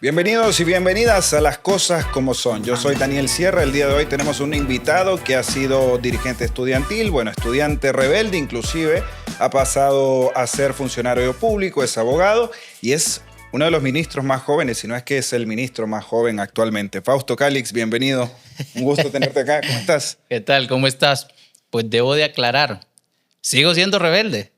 Bienvenidos y bienvenidas a Las Cosas Como Son. Yo soy Daniel Sierra. El día de hoy tenemos un invitado que ha sido dirigente estudiantil, estudiante rebelde inclusive, ha pasado a ser funcionario público, es abogado y es uno de los ministros más jóvenes, si no es que es el ministro más joven actualmente. Fausto Cálix, bienvenido. Un gusto tenerte acá. ¿Cómo estás? ¿Qué tal? ¿Cómo estás? Pues debo de aclarar, sigo siendo rebelde.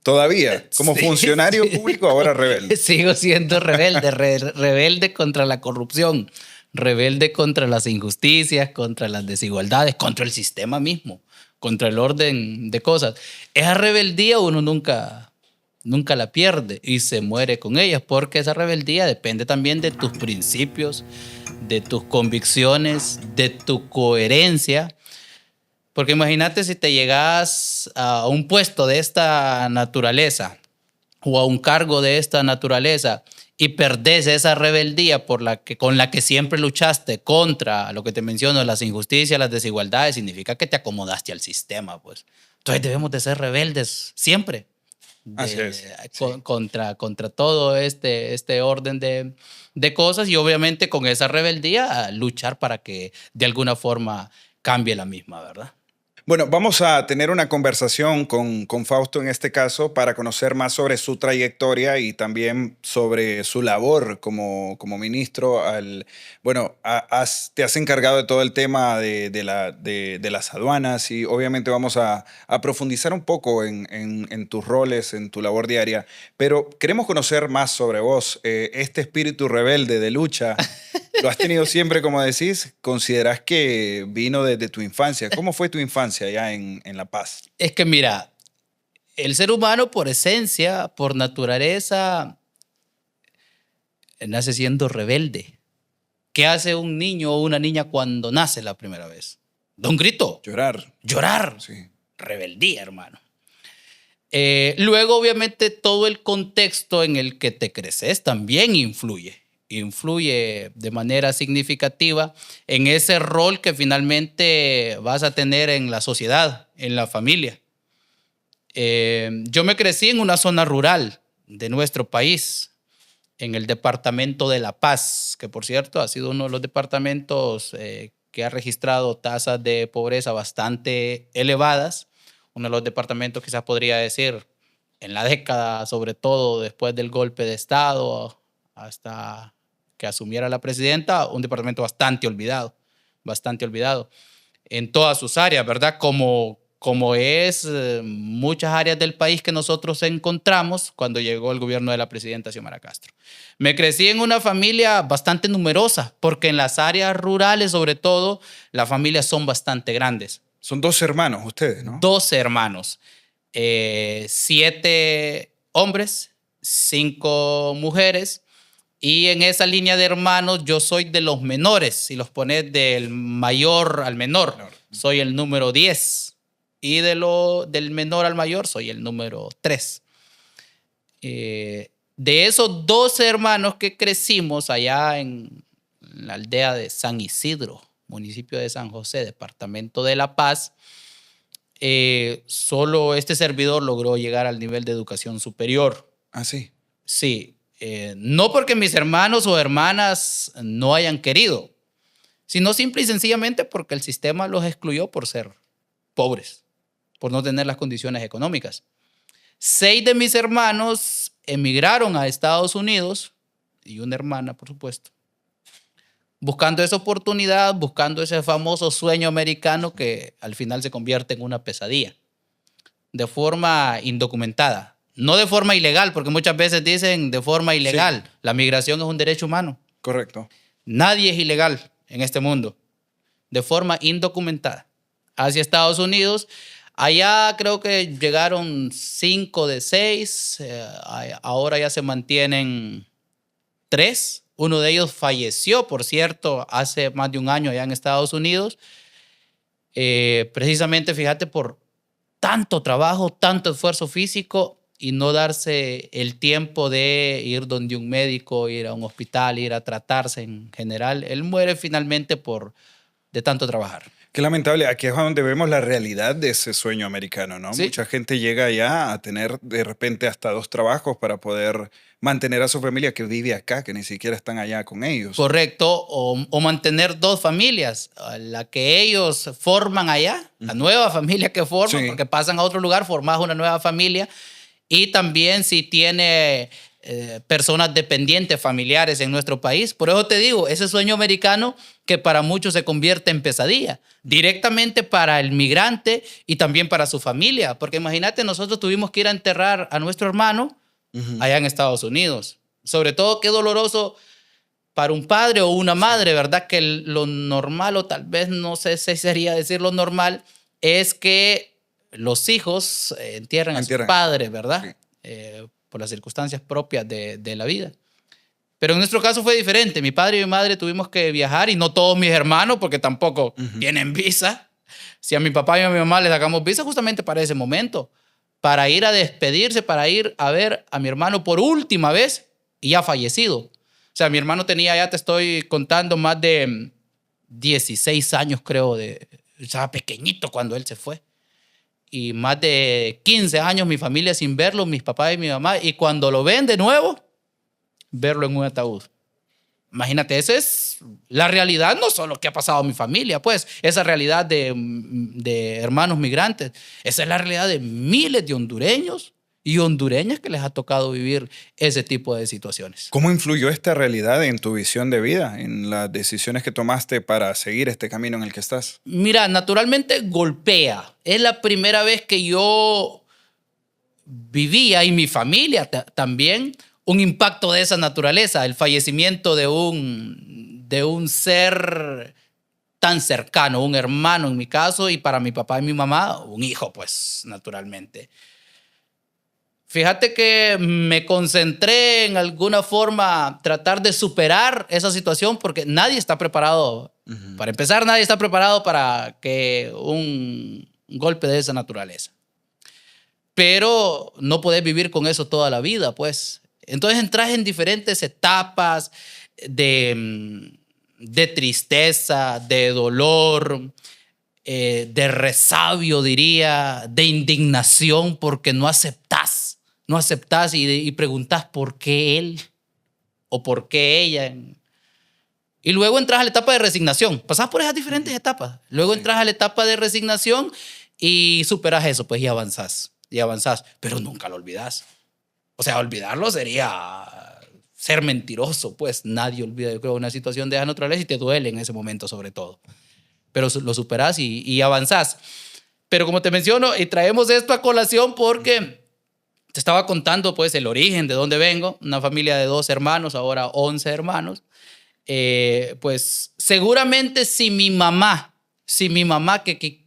Todavía, como funcionario público, ahora rebelde. Sigo siendo rebelde, rebelde contra la corrupción, rebelde contra las injusticias, contra las desigualdades, contra el sistema mismo, contra el orden de cosas. Esa rebeldía uno nunca la pierde y se muere con ella, porque esa rebeldía depende también de tus principios, de tus convicciones, de tu coherencia. Porque imagínate si te llegas a un puesto de esta naturaleza o a un cargo de esta naturaleza y perdés esa rebeldía con la que siempre luchaste contra lo que te menciono, las injusticias, las desigualdades, significa que te acomodaste al sistema, pues. Entonces debemos de ser rebeldes siempre. Así es. Sí. Contra todo este orden de cosas y obviamente con esa rebeldía luchar para que de alguna forma cambie la misma, ¿verdad? Bueno, vamos a tener una conversación con Fausto en este caso para conocer más sobre su trayectoria y también sobre su labor como ministro. Te has encargado de todo el tema de las aduanas y obviamente vamos a profundizar un poco en tus roles, en tu labor diaria, pero queremos conocer más sobre vos, este espíritu rebelde de lucha. ¿Lo has tenido siempre, como decís? ¿Considerás que vino desde tu infancia? ¿Cómo fue tu infancia allá en La Paz? Es que mira, el ser humano por esencia, por naturaleza, nace siendo rebelde. ¿Qué hace un niño o una niña cuando nace la primera vez? Da un grito. Llorar. Llorar. Sí. Rebeldía, hermano. Luego, obviamente, todo el contexto en el que te creces también influye de manera significativa en ese rol que finalmente vas a tener en la sociedad, en la familia. Yo me crecí en una zona rural de nuestro país, en el departamento de La Paz, que por cierto ha sido uno de los departamentos que ha registrado tasas de pobreza bastante elevadas. Uno de los departamentos, quizás podría decir, en la década, sobre todo después del golpe de Estado, hasta que asumiera la presidenta, un departamento bastante olvidado en todas sus áreas, ¿verdad? Como es muchas áreas del país que nosotros encontramos cuando llegó el gobierno de la presidenta Xiomara Castro. Me crecí en una familia bastante numerosa, porque en las áreas rurales, sobre todo, las familias son bastante grandes. Son 2 hermanos ustedes, ¿no? 2 hermanos, 7 hombres, 5 mujeres. Y en esa línea de hermanos yo soy de los menores. Si los pones del mayor al menor, soy el número 10. Y del menor al mayor soy el número 3. De esos 12 hermanos que crecimos allá en la aldea de San Isidro, municipio de San José, departamento de La Paz, solo este servidor logró llegar al nivel de educación superior. ¿Ah, sí? Sí. No porque mis hermanos o hermanas no hayan querido, sino simple y sencillamente porque el sistema los excluyó por ser pobres, por no tener las condiciones económicas. 6 de mis hermanos emigraron a Estados Unidos, y una hermana, por supuesto, buscando esa oportunidad, buscando ese famoso sueño americano que al final se convierte en una pesadilla, de forma indocumentada. No de forma ilegal, porque muchas veces dicen de forma ilegal. Sí. La migración es un derecho humano. Correcto. Nadie es ilegal en este mundo. De forma indocumentada. Hacia Estados Unidos. Allá creo que llegaron 5 de 6. Ahora ya se mantienen 3. Uno de ellos falleció, por cierto, hace más de un año allá en Estados Unidos. Precisamente, fíjate, por tanto trabajo, tanto esfuerzo físico y no darse el tiempo de ir donde un médico, ir a un hospital, ir a tratarse en general. Él muere finalmente de tanto trabajar. Qué lamentable. Aquí es donde vemos la realidad de ese sueño americano, ¿no? Sí, Mucha gente llega allá a tener de repente hasta 2 trabajos para poder mantener a su familia que vive acá, que ni siquiera están allá con ellos. correcto, o mantener dos familias, la que ellos forman allá, la Ujú. nueva familia que forman, Sí. porque pasan a otro lugar, formas una nueva familia, y también si tiene personas dependientes familiares en nuestro país. Por eso te digo, ese sueño americano que para muchos se convierte en pesadilla, directamente para el migrante y también para su familia, porque imagínate, nosotros tuvimos que ir a enterrar a nuestro hermano Ujú. allá en Estados Unidos. Sobre todo, qué doloroso para un padre o una madre, ¿verdad? Que lo normal, o tal vez no sé si sería decir lo normal, es que los hijos entierren a sus Entierran. padres, Sí. ¿verdad? Por las circunstancias propias de la vida. Pero en nuestro caso fue diferente. Mi padre y mi madre tuvimos que viajar y no todos mis hermanos, porque tampoco Ujú. tienen visa. Si a mi papá y a mi mamá les sacamos visa justamente para ese momento, para ir a despedirse, para ir a ver a mi hermano por última vez y ya fallecido. O sea, mi hermano tenía, ya te estoy contando, más de 16 años, creo, estaba pequeñito cuando él se fue. Y más de 15 años mi familia sin verlo, mis papás y mi mamá. Y cuando lo ven de nuevo, verlo en un ataúd. Imagínate, esa es la realidad, no solo que ha pasado a mi familia, pues, esa realidad de hermanos migrantes, esa es la realidad de miles de hondureños y hondureñas que les ha tocado vivir ese tipo de situaciones. ¿Cómo influyó esta realidad en tu visión de vida, en las decisiones que tomaste para seguir este camino en el que estás? Mira, naturalmente golpea. Es la primera vez que yo vivía y mi familia también un impacto de esa naturaleza, el fallecimiento de un ser tan cercano, un hermano en mi caso, y para mi papá y mi mamá, un hijo, pues, naturalmente. Fíjate que me concentré en alguna forma tratar de superar esa situación porque nadie está preparado. Ujú. Para empezar, nadie está preparado para que un golpe de esa naturaleza. Pero no podés vivir con eso toda la vida, pues. Entonces entras en diferentes etapas de tristeza, de dolor, de resabio, diría, de indignación, porque no aceptás y preguntás por qué él o por qué ella. Y luego entras a la etapa de resignación. Pasás por esas diferentes etapas. Luego Sí. entras a la etapa de resignación y superas eso, pues, y avanzás. Y avanzás. Pero nunca lo olvidás. O sea, olvidarlo sería ser mentiroso, pues. Nadie olvida, yo creo, una situación de esa naturaleza y te duele en ese momento, sobre todo. Pero lo superás y avanzás. Pero como te menciono, y traemos esto a colación porque te estaba contando, pues, el origen de dónde vengo. Una familia de 2 hermanos, ahora 11 hermanos. Pues seguramente si mi mamá,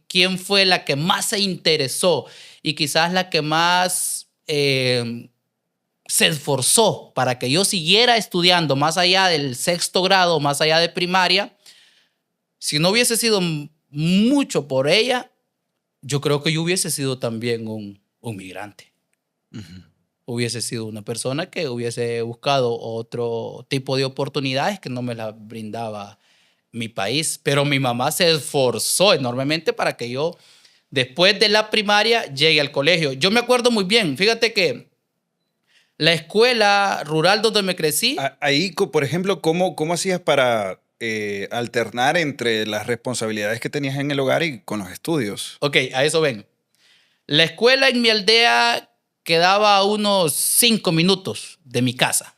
quién fue la que más se interesó y quizás la que más se esforzó para que yo siguiera estudiando más allá del 6º grado, más allá de primaria, si no hubiese sido mucho por ella, yo creo que yo hubiese sido también un migrante. Ujú. Hubiese sido una persona que hubiese buscado otro tipo de oportunidades que no me las brindaba mi país. Pero mi mamá se esforzó enormemente para que yo, después de la primaria, llegue al colegio. Yo me acuerdo muy bien, fíjate que la escuela rural donde me crecí, Ahí, por ejemplo, ¿cómo hacías para alternar entre las responsabilidades que tenías en el hogar y con los estudios? ok, a eso ven. La escuela en mi aldea quedaba a unos 5 minutos de mi casa.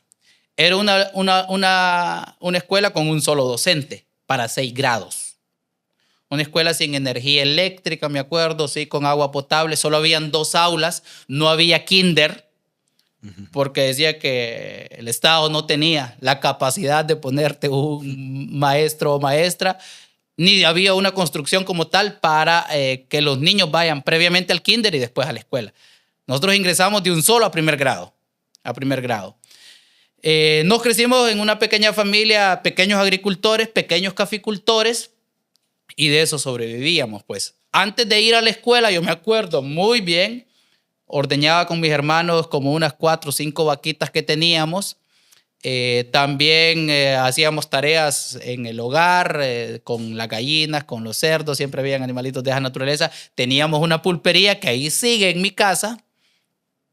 Era una escuela con un solo docente para 6 grados. Una escuela sin energía eléctrica, me acuerdo, sí, con agua potable. Solo habían 2 aulas, no había kinder, Ujú. porque decía que el Estado no tenía la capacidad de ponerte un maestro o maestra, ni había una construcción como tal para que los niños vayan previamente al kinder y después a la escuela. Nosotros ingresamos de un solo a primer grado. A primer grado. Nos crecimos en una pequeña familia, pequeños agricultores, pequeños caficultores, y de eso sobrevivíamos, pues. Antes de ir a la escuela, yo me acuerdo muy bien, ordeñaba con mis hermanos como unas 4 o 5 vaquitas que teníamos, También hacíamos tareas en el hogar con las gallinas, con los cerdos, siempre habían animalitos de esa naturaleza. Teníamos una pulpería que ahí sigue en mi casa,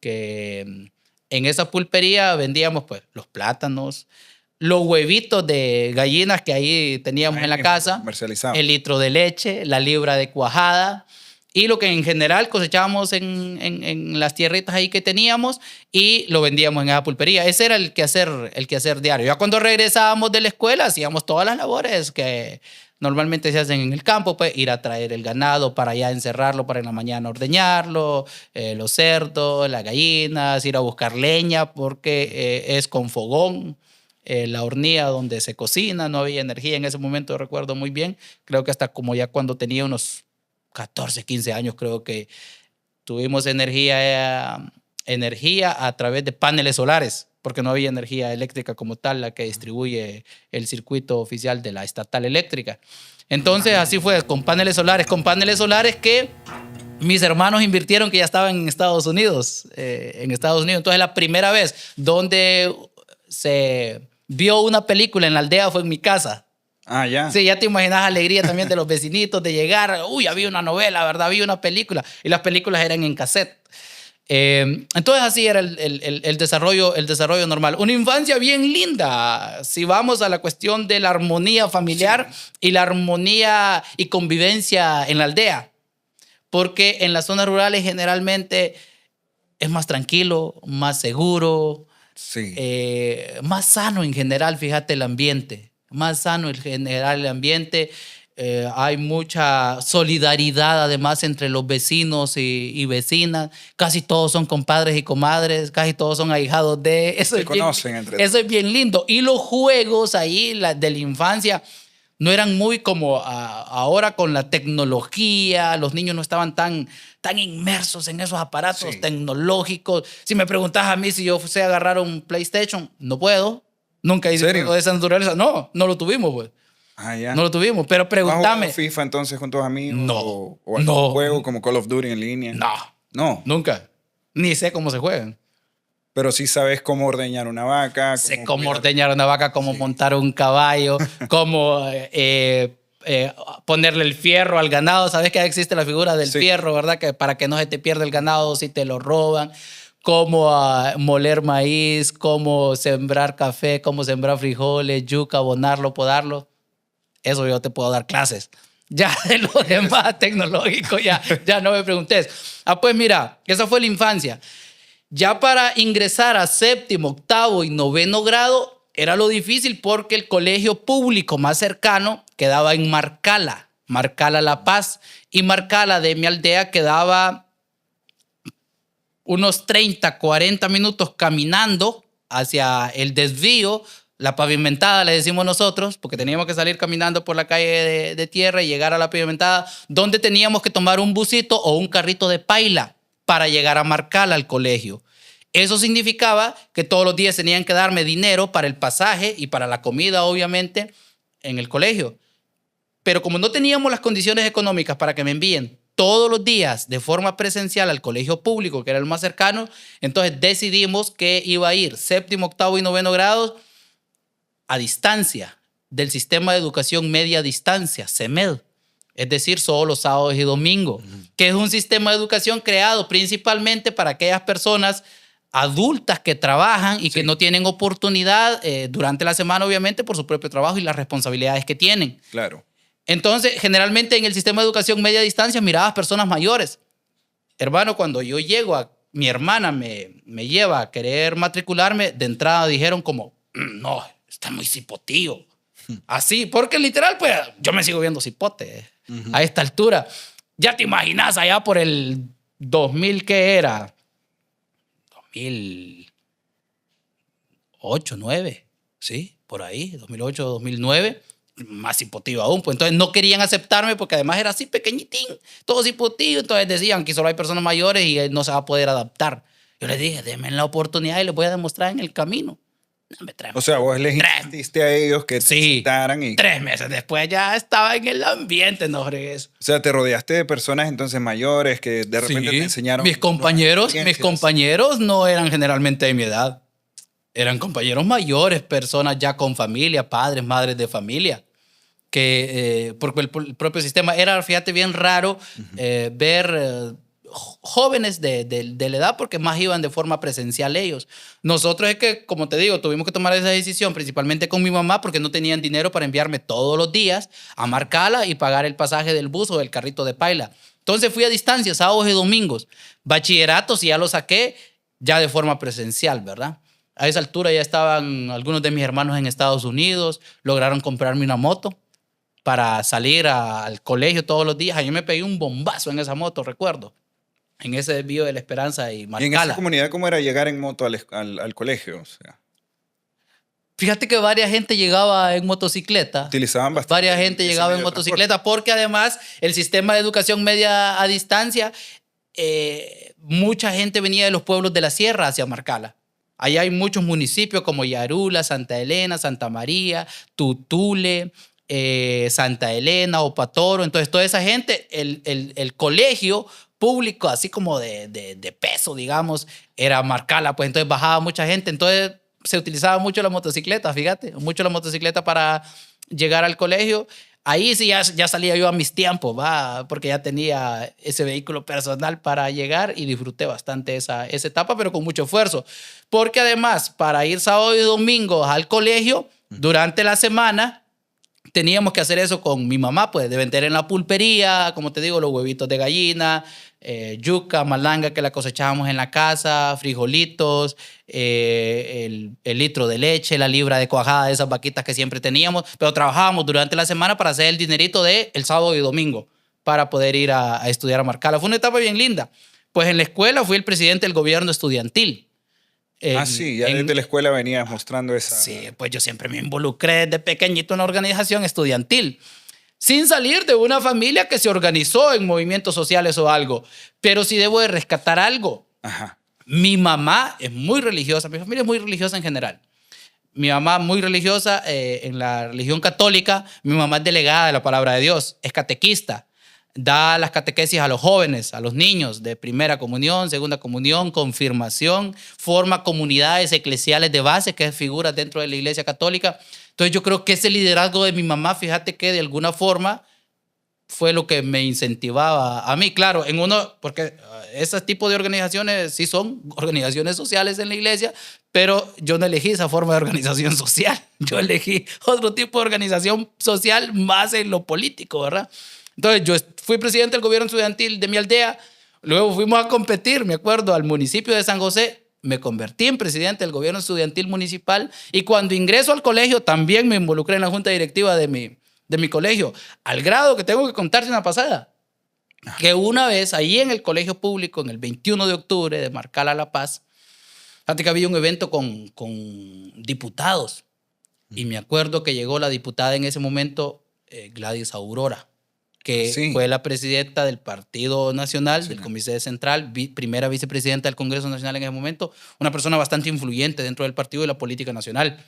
que en esa pulpería vendíamos pues los plátanos, los huevitos de gallinas que ahí teníamos en la casa, comercializado. el litro de leche, la libra de cuajada y lo que en general cosechábamos en las tierritas ahí que teníamos y lo vendíamos en esa pulpería. Ese era el quehacer diario. Ya cuando regresábamos de la escuela hacíamos todas las labores que normalmente se hacen en el campo, pues ir a traer el ganado para allá encerrarlo, para en la mañana ordeñarlo, los cerdos, las gallinas, ir a buscar leña porque es con fogón. La hornilla donde se cocina, no había energía en ese momento, recuerdo muy bien. Creo que hasta como ya cuando tenía unos 14, 15 años, creo que tuvimos energía a través de paneles solares, porque no había energía eléctrica como tal, la que distribuye el circuito oficial de la estatal eléctrica. Entonces así fue, con paneles solares que mis hermanos invirtieron que ya estaban en Estados Unidos. Entonces la primera vez donde se vio una película en la aldea fue en mi casa. Ah, ya. Sí, ya te imaginas la alegría también de los vecinitos de llegar. Uy, había una novela, ¿verdad? Había una película. Y las películas eran en cassette. Entonces así era el desarrollo normal. Una infancia bien linda. Si vamos a la cuestión de la armonía familiar y la armonía y convivencia en la aldea. Porque en las zonas rurales generalmente es más tranquilo, más seguro, Sí. más sano en general, fíjate, el ambiente. Más sano en general el ambiente. Hay mucha solidaridad además entre los vecinos y vecinas. Casi todos son compadres y comadres, casi todos son ahijados de... Se conocen entre todos. Eso es bien lindo. Y los juegos ahí de la infancia no eran muy como ahora con la tecnología. Los niños no estaban tan inmersos en esos aparatos tecnológicos. Si me preguntas a mí si yo sé agarrar un PlayStation, no puedo. Nunca hice algo de esa naturaleza. No lo tuvimos, pues. Ah, ya. No lo tuvimos, pero pregúntame. ¿Has jugado FIFA entonces con tus amigos? No. ¿O algún juego como Call of Duty en línea? No. Nunca. Ni sé cómo se juegan. Pero sí sabes cómo ordeñar una vaca. Sé cómo ordeñar una vaca, cómo montar un caballo, cómo ponerle el fierro al ganado. Sabes que existe la figura del fierro, ¿verdad? Que para que no se te pierda el ganado si te lo roban. Cómo moler maíz, cómo sembrar café, cómo sembrar frijoles, yuca, abonarlo, podarlo. Eso yo te puedo dar clases. Ya de lo demás tecnológico, ya no me preguntes. Pues mira, esa fue la infancia. Ya para ingresar a séptimo, octavo y noveno grado era lo difícil porque el colegio público más cercano quedaba en Marcala La Paz. Y Marcala de mi aldea quedaba unos 30, 40 minutos caminando hacia el desvío, la pavimentada le decimos nosotros, porque teníamos que salir caminando por la calle de tierra y llegar a la pavimentada, donde teníamos que tomar un busito o un carrito de paila para llegar a Marcala al colegio. Eso significaba que todos los días tenían que darme dinero para el pasaje y para la comida, obviamente, en el colegio. Pero como no teníamos las condiciones económicas para que me envíen todos los días de forma presencial al colegio público, que era el más cercano, entonces decidimos que iba a ir séptimo, octavo y noveno grados a distancia del Sistema de Educación Media a Distancia, CEMED. Es decir, solo los sábados y domingos, que es un sistema de educación creado principalmente para aquellas personas adultas que trabajan y que no tienen oportunidad durante la semana, obviamente, por su propio trabajo y las responsabilidades que tienen. Claro. Entonces, generalmente en el sistema de educación media distancia mirabas personas mayores. Hermano, cuando yo llego mi hermana me lleva a querer matricularme, de entrada dijeron como, no, está muy cipotío. Así, porque literal, pues, yo me sigo viendo cipote a esta altura. Ya te imaginas allá por el 2000, ¿qué era? 2008, 2009, ¿sí? Por ahí, 2008, 2009. Más cipotillo aún, pues entonces no querían aceptarme porque además era así pequeñitín, todo cipotillo, entonces decían que solo hay personas mayores y él no se va a poder adaptar. Yo les dije, denme la oportunidad y les voy a demostrar en el camino. No me traen. O sea, vos les insististe a ellos que te aceptaran y... 3 meses después ya estaba en el ambiente, no fregues. O sea, te rodeaste de personas entonces mayores que de repente te enseñaron... Mis compañeros no eran generalmente de mi edad. Eran compañeros mayores, personas ya con familia, padres, madres de familia, que porque el propio sistema era, fíjate, bien raro ver jóvenes de la edad, porque más iban de forma presencial ellos. Nosotros es que, como te digo, tuvimos que tomar esa decisión principalmente con mi mamá porque no tenían dinero para enviarme todos los días a Marcala y pagar el pasaje del bus o del carrito de paila. Entonces fui a distancia, sábados y domingos. Bachillerato, si ya lo saqué, ya de forma presencial, ¿verdad? A esa altura ya estaban algunos de mis hermanos en Estados Unidos, lograron comprarme una moto para salir al colegio todos los días. Yo me pegué un bombazo en esa moto, recuerdo, en ese desvío de La Esperanza y Y en esa Marcala. comunidad, ¿cómo era llegar en moto al colegio? O sea, Fíjate que varias gente llegaba en motocicleta. utilizaban bastante Varias gente ese llegaba en medio de transporte. motocicleta porque además el sistema de educación media a distancia, mucha gente venía de los pueblos de la sierra hacia Marcala. Allá hay muchos municipios como Yarula, Santa Elena, Santa María, Tutule, Santa Elena, Opatoro. Entonces, toda esa gente, el colegio público, así como de peso, digamos, era Marcala. Pues entonces bajaba mucha gente. Entonces, se utilizaba mucho la motocicleta, fíjate, mucho la motocicleta para llegar al colegio. Ahí sí ya salía yo a mis tiempos, ¿va? Porque ya tenía ese vehículo personal para llegar y disfruté bastante esa etapa, pero con mucho esfuerzo. Porque además, para ir sábado y domingo al colegio, durante la semana, teníamos que hacer eso con mi mamá, pues de vender en la pulpería, como te digo, los huevitos de gallina, yuca, malanga que la cosechábamos en la casa, frijolitos, el litro de leche, la libra de cuajada de esas vaquitas que siempre teníamos, pero trabajábamos durante la semana para hacer el dinerito de el sábado y domingo para poder ir a estudiar a Marcala. Fue una etapa bien linda. Pues en la escuela fui el presidente del gobierno estudiantil. Ah, sí, ya desde la escuela venías mostrando Sí, esa... pues yo siempre me involucré desde pequeñito en una organización estudiantil, sin salir de una familia que se organizó en movimientos sociales o algo. Pero sí debo de rescatar algo. Ajá. Mi mamá es muy religiosa, mi familia es muy religiosa en general. Mi mamá muy religiosa en la religión católica, mi mamá es delegada de la palabra de Dios, es catequista, da las catequesis a los jóvenes, a los niños de primera comunión, segunda comunión, confirmación, forma comunidades eclesiales de base, que es figuras dentro de la iglesia católica. Entonces yo creo que ese liderazgo de mi mamá, fíjate que de alguna forma fue lo que me incentivaba a mí, claro, en uno, porque ese tipo de organizaciones sí son organizaciones sociales en la iglesia, pero yo no elegí esa forma de organización social, yo elegí otro tipo de organización social más en lo político, ¿verdad? Entonces yo fui presidente del gobierno estudiantil de mi aldea, luego fuimos a competir, me acuerdo, al municipio de San José, me convertí en presidente del gobierno estudiantil municipal y cuando ingreso al colegio también me involucré en la junta directiva de mi colegio, al grado que tengo que contarte una pasada, que una vez ahí en el colegio público, en el 21 de octubre de Marcala La Paz, fíjate que había un evento con diputados y me acuerdo que llegó la diputada en ese momento, Gladys Aurora, que Sí, fue la presidenta del Partido Nacional, del Comité Central, primera vicepresidenta del Congreso Nacional en ese momento, una persona bastante influyente dentro del partido y la política nacional.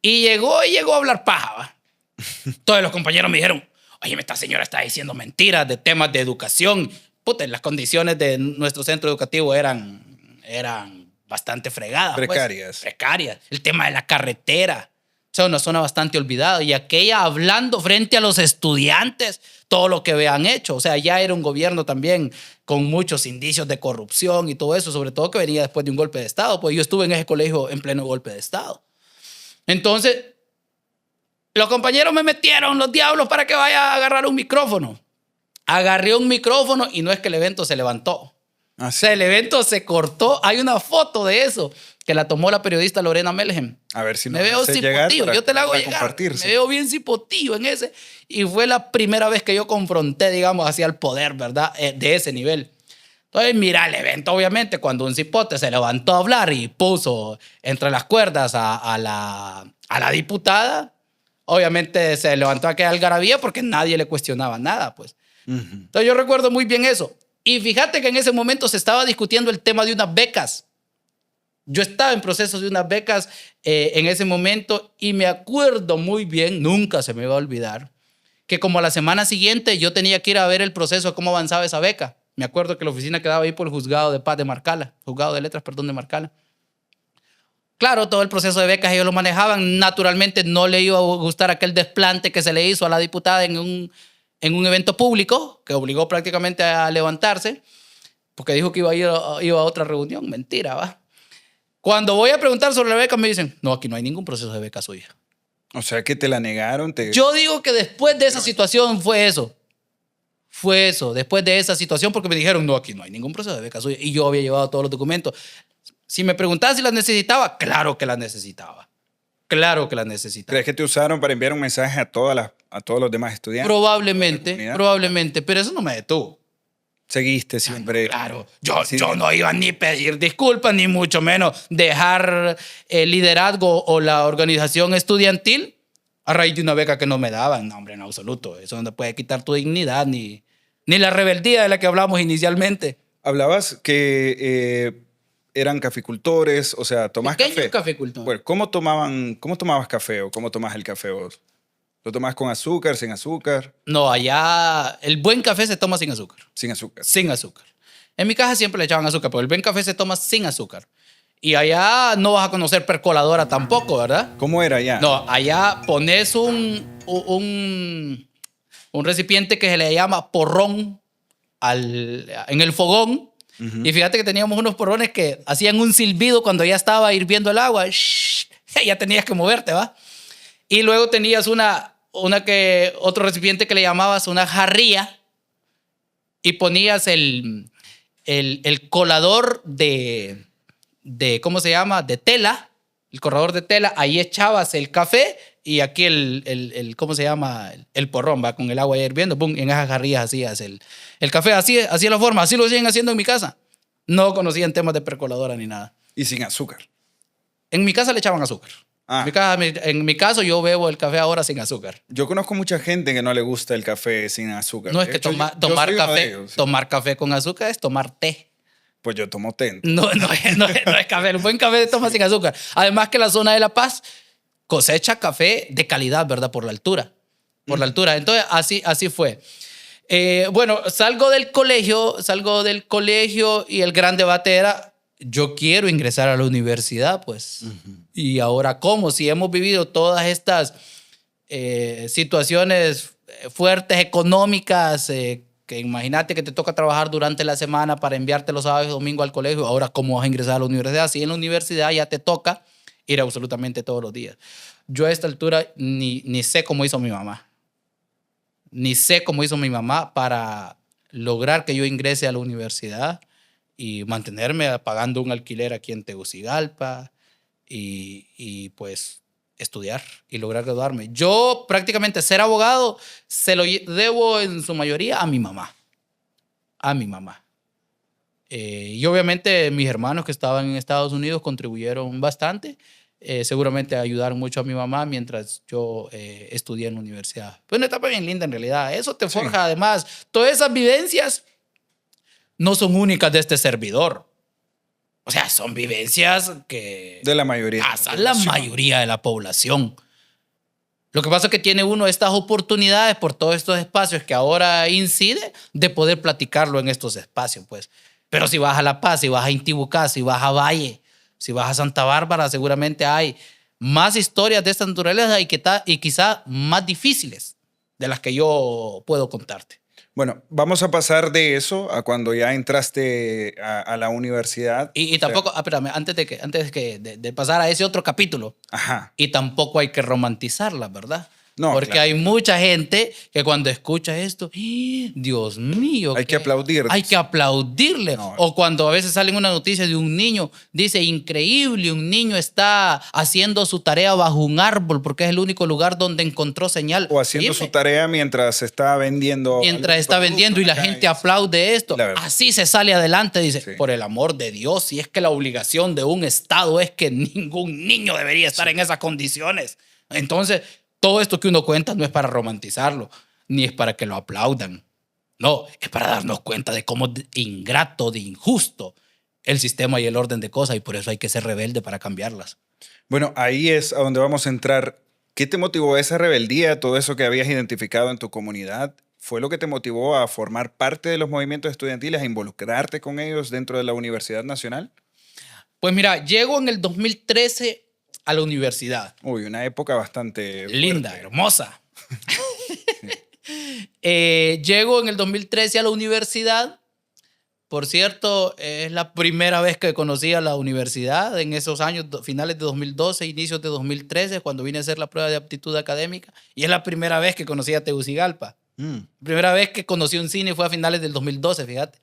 Y llegó a hablar paja, ¿va? Todos los compañeros me dijeron, oye, esta señora está diciendo mentiras de temas de educación. Puta, las condiciones de nuestro centro educativo eran bastante fregadas. precarias. Pues, precarias. El tema de la carretera. O sea, una zona bastante olvidada. Y aquella hablando frente a los estudiantes todo lo que habían hecho. O sea, ya era un gobierno también con muchos indicios de corrupción y todo eso, sobre todo que venía después de un golpe de Estado. Pues yo estuve en ese colegio en pleno golpe de Estado. Entonces, los compañeros me metieron los diablos para que vaya a agarrar un micrófono. Agarré un micrófono y no es que el evento se levantó. Ah, O sí. sea, el evento se cortó. Hay una foto de eso que la tomó la periodista Lorena Melhem. A ver si Me nos veo hace llegar cipotillo, para yo te la hago para llegar. compartir, sí. Me veo bien cipotillo en ese. Y fue la primera vez que yo confronté, digamos, hacia el poder, ¿verdad? De ese nivel. Entonces, mira el evento, obviamente, cuando un cipote se levantó a hablar y puso entre las cuerdas a la diputada, obviamente se levantó aquella algarabía porque nadie le cuestionaba nada, pues. Entonces yo recuerdo muy bien eso. Y fíjate que en ese momento se estaba discutiendo el tema de unas becas. Yo estaba en proceso de unas becas en ese momento y me acuerdo muy bien, nunca se me va a olvidar, que como a la semana siguiente yo tenía que ir a ver el proceso de cómo avanzaba esa beca. Me acuerdo que la oficina quedaba ahí por el juzgado de paz de Marcala, juzgado de letras, perdón, de Marcala. Claro, todo el proceso de becas ellos lo manejaban. Naturalmente no le iba a gustar aquel desplante que se le hizo a la diputada en un evento público, que obligó prácticamente a levantarse, porque dijo que iba a otra reunión. Mentira, va. Cuando voy a preguntar sobre la beca me dicen, no, aquí no hay ningún proceso de beca suya. O sea que te la negaron. Yo digo que después de esa situación fue eso. Fue eso, después de esa situación, porque me dijeron, no, aquí no hay ningún proceso de beca suya. Y yo había llevado todos los documentos. Si me preguntaban si las necesitaba, claro que las necesitaba. Claro que las necesitaba. ¿Crees que te usaron para enviar un mensaje a todos los demás estudiantes? Probablemente, pero eso no me detuvo. Seguiste siempre. Claro, yo no iba ni pedir disculpas, ni mucho menos dejar el liderazgo o la organización estudiantil a raíz de una beca que no me daban. No, hombre, en absoluto. Eso no te puede quitar tu dignidad ni la rebeldía de la que hablamos inicialmente. Hablabas que eran caficultores, o sea, ¿tomás Pequeños café? caficultores. Bueno, cómo tomabas café o cómo tomas el café vos? ¿Lo tomás con azúcar, sin azúcar? No, allá el buen café se toma sin azúcar. Sin azúcar. Sin azúcar. En mi casa siempre le echaban azúcar, pero el buen café se toma sin azúcar. Y allá no vas a conocer percoladora tampoco, ¿verdad? ¿Cómo era allá? No, allá pones un recipiente que se le llama porrón en el fogón. Y fíjate que teníamos unos porrones que hacían un silbido cuando ya estaba hirviendo el agua. Shhh, ya tenías que moverte, ¿va? Y luego tenías otro recipiente que le llamabas una jarría y ponías el colador ¿cómo se llama? De tela, el corredor de tela, ahí echabas el café y aquí ¿cómo se llama? El porrón, va con el agua hirviendo, pum, en esas jarrillas hacías el café, así es la forma, así lo siguen haciendo en mi casa. No conocían temas de percoladora ni nada. Y sin azúcar. En mi casa le echaban azúcar. Ah. En mi caso yo bebo el café ahora sin azúcar. Yo conozco mucha gente que no le gusta el café sin azúcar. No es que tomar café con azúcar es tomar té. Pues yo tomo té. No es café. El buen café se toma sin azúcar. Además que la zona de La Paz cosecha café de calidad, ¿verdad? Por la altura. Por la altura. Entonces, así fue. Bueno, salgo del colegio y el gran debate era, yo quiero ingresar a la universidad, pues. Y ahora, ¿cómo? Si hemos vivido todas estas situaciones fuertes económicas, que imagínate que te toca trabajar durante la semana para enviarte los sábados y domingos al colegio, ahora ¿cómo vas a ingresar a la universidad? Si en la universidad ya te toca ir absolutamente todos los días. Yo a esta altura ni sé cómo hizo mi mamá. Ni sé cómo hizo mi mamá para lograr que yo ingrese a la universidad y mantenerme pagando un alquiler aquí en Tegucigalpa y pues estudiar y lograr graduarme. Yo prácticamente ser abogado se lo debo en su mayoría a mi mamá. A mi mamá. Y obviamente mis hermanos que estaban en Estados Unidos contribuyeron bastante. Seguramente ayudaron mucho a mi mamá mientras yo estudié en la universidad. Fue una etapa bien linda en realidad. Eso te forja además. Todas esas vivencias no son únicas de este servidor. O sea, son vivencias que de la mayoría. pasan la mayoría de la población. Lo que pasa es que tiene uno estas oportunidades por todos estos espacios que ahora incide de poder platicarlo en estos espacios, pues. Pero si vas a La Paz, si vas a Intibucá, si vas a Valle, si vas a Santa Bárbara, seguramente hay más historias de esta naturaleza y quizá más difíciles de las que yo puedo contarte. Bueno, vamos a pasar de eso a cuando ya entraste a la universidad. Y tampoco, espérame, antes de pasar a ese otro capítulo, ajá. Y tampoco hay que romantizarla, ¿verdad? No, porque claro. hay mucha gente que cuando escucha esto, Dios mío. Hay que aplaudir. Hay que aplaudirle. No. O cuando a veces salen una noticia de un niño, dice, increíble, un niño está haciendo su tarea bajo un árbol porque es el único lugar donde encontró señal. O haciendo su tarea mientras está vendiendo. Mientras está vendiendo y la gente aplaude esto. Así se sale adelante, dice, sí. Por el amor de Dios, si es que la obligación de un Estado es que ningún niño debería estar en esas condiciones. Entonces, todo esto que uno cuenta no es para romantizarlo, ni es para que lo aplaudan. No, es para darnos cuenta de cómo de ingrato, de injusto el sistema y el orden de cosas, y por eso hay que ser rebelde para cambiarlas. Bueno, ahí es a donde vamos a entrar. ¿Qué te motivó esa rebeldía, todo eso que habías identificado en tu comunidad? ¿Fue lo que te motivó a formar parte de los movimientos estudiantiles, a involucrarte con ellos dentro de la Universidad Nacional? Pues mira, llego en el 2013 a la universidad. Uy, una época bastante Linda, fuerte. hermosa. Llego en el 2013 a la universidad. Por cierto, es la primera vez que conocí a la universidad en esos años, finales de 2012, inicios de 2013, cuando vine a hacer la prueba de aptitud académica. Y es la primera vez que conocí a Tegucigalpa. Mm. La primera vez que conocí un cine fue a finales del 2012, fíjate.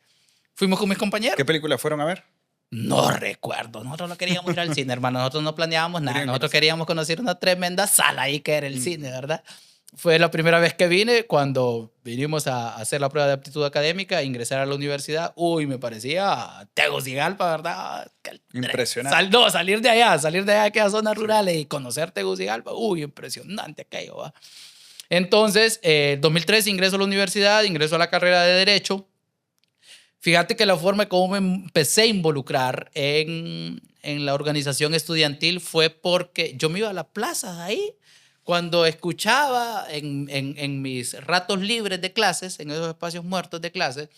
Fuimos con mis compañeros. ¿Qué película fueron a ver? No recuerdo. Nosotros no queríamos ir al cine, hermano. Nosotros no planeábamos nada. Querían Nosotros conocer. queríamos conocer una tremenda sala ahí que era el cine, ¿verdad? Fue la primera vez que vine cuando vinimos a hacer la prueba de aptitud académica, a ingresar a la universidad. Uy, me parecía Tegucigalpa, ¿verdad? Impresionante. No, salir de aquellas zonas rurales y conocer Tegucigalpa. Uy, impresionante aquello, ¿va? Entonces, 2003 ingreso a la universidad, ingreso a la carrera de Derecho. Fíjate que la forma como me empecé a involucrar en la organización estudiantil fue porque yo me iba a la plaza ahí, cuando escuchaba en mis ratos libres de clases, en esos espacios muertos de clases,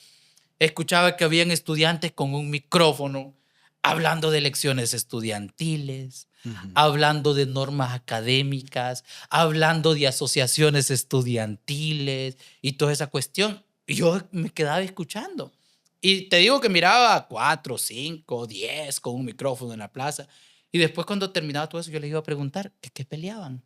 escuchaba que habían estudiantes con un micrófono hablando de elecciones estudiantiles, hablando de normas académicas, hablando de asociaciones estudiantiles y toda esa cuestión. Y yo me quedaba escuchando. Y te digo que miraba 4, 5, 10 con un micrófono en la plaza. Y después cuando terminaba todo eso, yo les iba a preguntar ¿qué peleaban?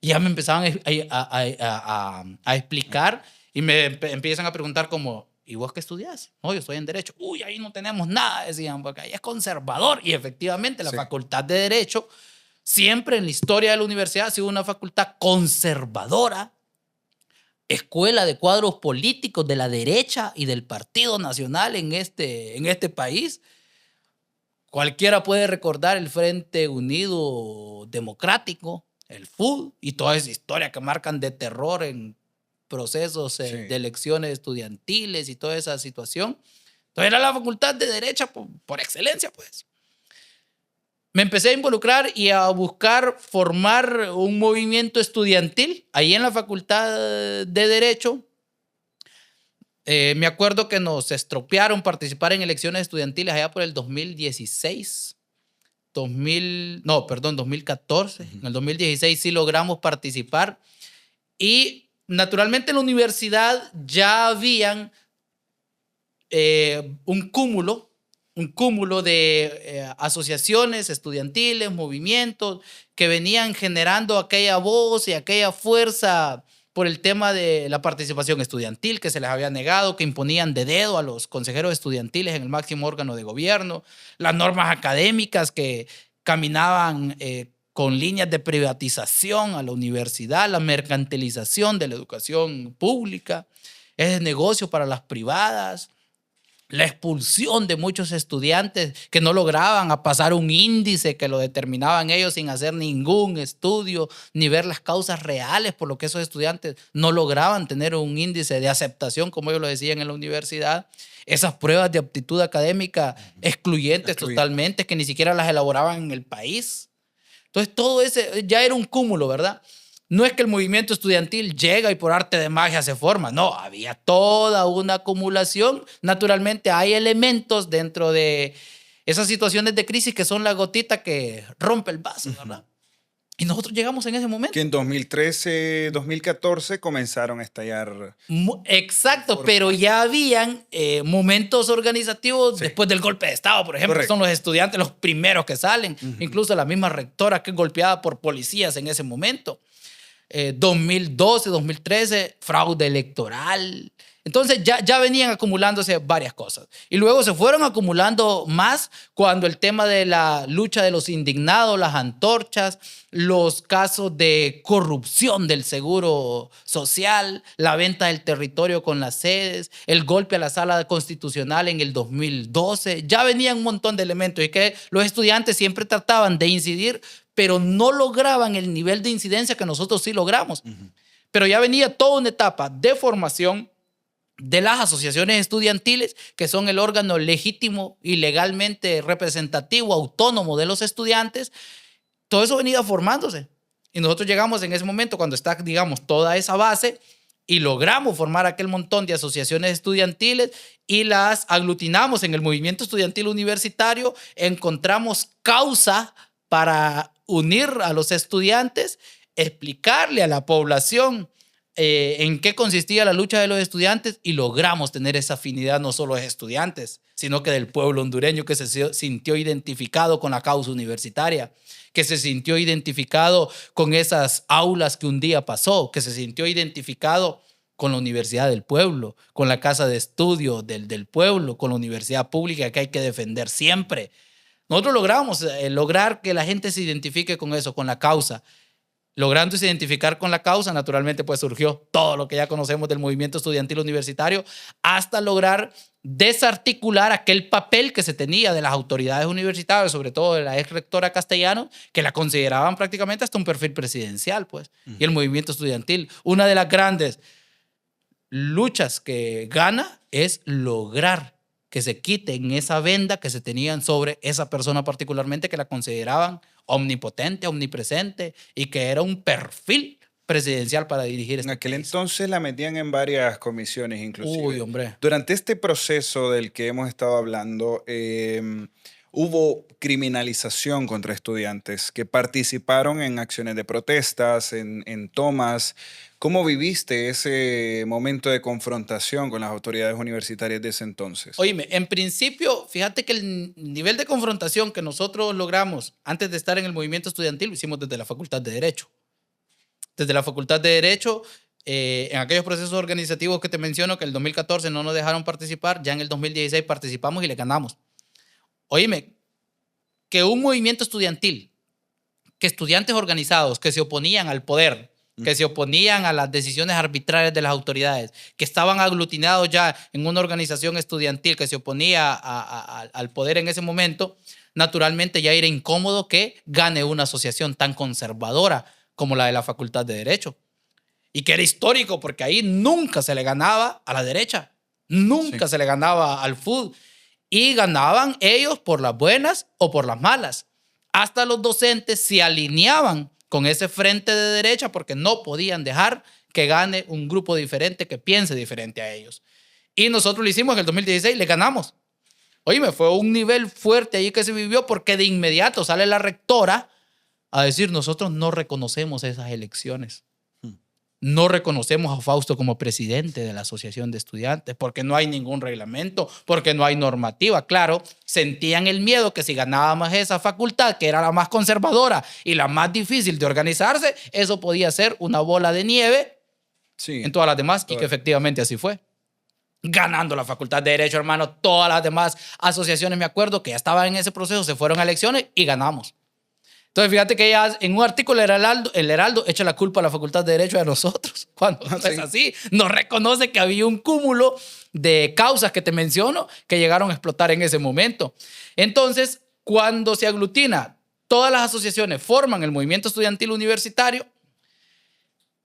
Y ya me empezaban a explicar y me empiezan a preguntar como, ¿y vos qué estudias? No, yo estoy en Derecho. Uy, ahí no tenemos nada, decían, porque ahí es conservador. Y efectivamente la Sí. Facultad de Derecho, siempre en la historia de la universidad, ha sido una facultad conservadora, escuela de cuadros políticos de la derecha y del Partido Nacional en este país. Cualquiera puede recordar el Frente Unido Democrático, el FUD, y toda esa historia que marcan de terror en procesos Sí. de elecciones estudiantiles y toda esa situación. Entonces era la facultad de derecha por excelencia, pues. Me empecé a involucrar y a buscar formar un movimiento estudiantil ahí en la facultad de Derecho. Me acuerdo que nos estropearon participar en elecciones estudiantiles allá por el 2016. 2014. En el 2016 sí logramos participar. Y naturalmente en la universidad ya habían un cúmulo de asociaciones estudiantiles, movimientos que venían generando aquella voz y aquella fuerza por el tema de la participación estudiantil que se les había negado, que imponían de dedo a los consejeros estudiantiles en el máximo órgano de gobierno, las normas académicas que caminaban con líneas de privatización a la universidad, la mercantilización de la educación pública, es negocio para las privadas, la expulsión de muchos estudiantes que no lograban a pasar un índice que lo determinaban ellos sin hacer ningún estudio ni ver las causas reales por lo que esos estudiantes no lograban tener un índice de aceptación, como ellos lo decían en la universidad. Esas pruebas de aptitud académica excluyentes totalmente, que ni siquiera las elaboraban en el país. Entonces todo ese ya era un cúmulo, ¿verdad? No es que el movimiento estudiantil llega y por arte de magia se forma. No, había toda una acumulación. Naturalmente hay elementos dentro de esas situaciones de crisis que son la gotita que rompe el vaso, ¿verdad? Y nosotros llegamos en ese momento. Que en 2013, 2014 comenzaron a estallar. Exacto, pero ya habían momentos organizativos después del golpe de Estado, por ejemplo. Correcto. Son los estudiantes los primeros que salen. Incluso la misma rectora que es golpeada por policías en ese momento. 2012, 2013, fraude electoral. Entonces ya venían acumulándose varias cosas. Y luego se fueron acumulando más cuando el tema de la lucha de los indignados, las antorchas, los casos de corrupción del seguro social, la venta del territorio con las sedes, el golpe a la sala constitucional en el 2012. Ya venían un montón de elementos y que los estudiantes siempre trataban de incidir, pero no lograban el nivel de incidencia que nosotros sí logramos. Pero ya venía toda una etapa de formación de las asociaciones estudiantiles, que son el órgano legítimo y legalmente representativo, autónomo de los estudiantes. Todo eso venía formándose. Y nosotros llegamos en ese momento cuando está, digamos, toda esa base y logramos formar aquel montón de asociaciones estudiantiles y las aglutinamos en el movimiento estudiantil universitario, encontramos causa para unir a los estudiantes, explicarle a la población en qué consistía la lucha de los estudiantes y logramos tener esa afinidad no solo de estudiantes, sino que del pueblo hondureño que se sintió identificado con la causa universitaria, que se sintió identificado con esas aulas que un día pasó, que se sintió identificado con la universidad del pueblo, con la casa de estudio del pueblo, con la universidad pública que hay que defender siempre. Nosotros logramos lograr que la gente se identifique con eso, con la causa. Lográndose identificar con la causa, naturalmente pues surgió todo lo que ya conocemos del movimiento estudiantil universitario, hasta lograr desarticular aquel papel que se tenía de las autoridades universitarias, sobre todo de la ex rectora Castellano, que la consideraban prácticamente hasta un perfil presidencial, pues. Y el movimiento estudiantil, una de las grandes luchas que gana es lograr que se quiten esa venda que se tenían sobre esa persona particularmente, que la consideraban omnipotente, omnipresente y que era un perfil presidencial para dirigir En este aquel país. entonces la metían en varias comisiones Uy, inclusive. hombre. Durante este proceso del que hemos estado hablando, hubo criminalización contra estudiantes que participaron en acciones de protestas, en tomas. ¿Cómo viviste ese momento de confrontación con las autoridades universitarias de ese entonces? Oíme, en principio, fíjate que el nivel de confrontación que nosotros logramos antes de estar en el movimiento estudiantil lo hicimos desde la Facultad de Derecho. Desde la Facultad de Derecho, en aquellos procesos organizativos que te menciono, que en el 2014 no nos dejaron participar, ya en el 2016 participamos y le ganamos. Oíme, que un movimiento estudiantil, que estudiantes organizados que se oponían al poder, que se oponían a las decisiones arbitrarias de las autoridades, que estaban aglutinados ya en una organización estudiantil que se oponía al poder en ese momento, naturalmente ya era incómodo que gane una asociación tan conservadora como la de la Facultad de Derecho. Y que era histórico porque ahí nunca se le ganaba a la derecha, nunca se le ganaba al FUD. Y ganaban ellos por las buenas o por las malas. Hasta los docentes se alineaban con ese frente de derecha porque no podían dejar que gane un grupo diferente que piense diferente a ellos. Y nosotros lo hicimos en el 2016, le ganamos. Oye, fue un nivel fuerte ahí que se vivió porque de inmediato sale la rectora a decir, nosotros no reconocemos esas elecciones. No reconocemos a Fausto como presidente de la Asociación de Estudiantes porque no hay ningún reglamento, porque no hay normativa. Claro, sentían el miedo que si ganábamos esa facultad, que era la más conservadora y la más difícil de organizarse, eso podía ser una bola de nieve en todas las demás y que efectivamente así fue. Ganando la Facultad de Derecho, hermano, todas las demás asociaciones, me acuerdo, que ya estaban en ese proceso, se fueron a elecciones y ganamos. Entonces, fíjate que ella en un artículo el Heraldo echa la culpa a la Facultad de Derecho de nosotros, cuando no es así. No reconoce que había un cúmulo de causas que te menciono que llegaron a explotar en ese momento. Entonces, cuando se aglutina, todas las asociaciones forman el movimiento estudiantil universitario,